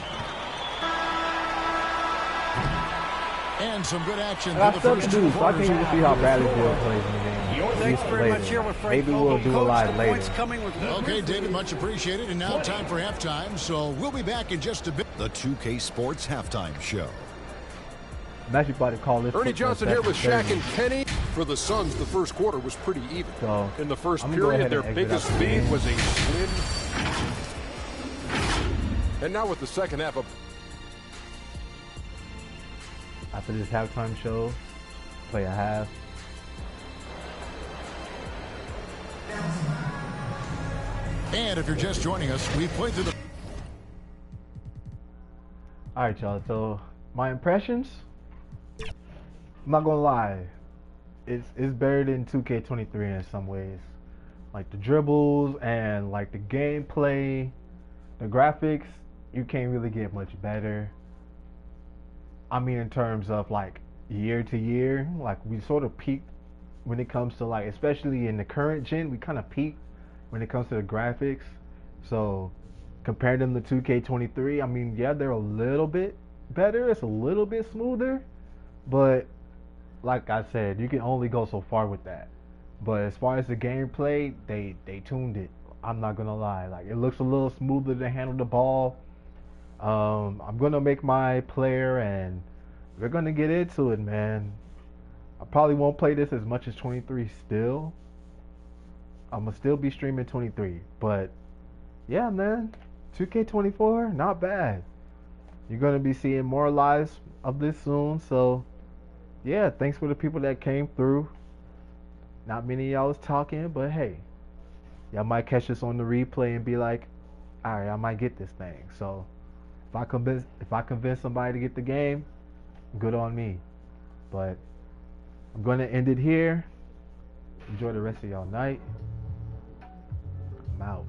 [SPEAKER 12] And some good action.
[SPEAKER 1] I have stuff to do, so I can't even see how Bradley Beal plays in the game.
[SPEAKER 16] Thanks very much here with Frank.
[SPEAKER 1] Maybe we'll do a live later.
[SPEAKER 12] Okay, David, much appreciated. And now time for halftime, so we'll be back in just a bit.
[SPEAKER 11] The 2K Sports Halftime Show.
[SPEAKER 1] I'm actually about to call this.
[SPEAKER 8] Ernie Johnson here with Shaq and Kenny. For the Suns, the first quarter was pretty even.
[SPEAKER 1] So,
[SPEAKER 8] in the first period, their biggest lead was a slim. And now with the second half of...
[SPEAKER 1] After this halftime show, play a half.
[SPEAKER 12] And if you're just joining us, we played through the...
[SPEAKER 1] Alright, y'all. So, my impressions... I'm not gonna lie, it's better than 2K23 in some ways. Like the dribbles and like the gameplay, the graphics, you can't really get much better. I mean, in terms of like year to year, like we sort of peaked when it comes to like, especially in the current gen, we kind of peaked when it comes to the graphics. So compare them to 2K23, I mean, yeah, they're a little bit better. It's a little bit smoother, but like I said, you can only go so far with that. But as far as the gameplay, they tuned it I'm not gonna lie. Like, it looks a little smoother to handle the ball. I'm gonna make my player, and we're gonna get into it, man. I probably won't play this as much as 23 still. I'm gonna still be streaming 23, but yeah, man, 2K24, not bad. You're gonna be seeing more lives of this soon, so yeah, thanks for the people that came through. Not many of y'all was talking, but hey, y'all might catch this on the replay and be like, all right, I might get this thing. So if I convince somebody to get the game, good on me. But I'm gonna end it here. Enjoy the rest of y'all night. I'm out.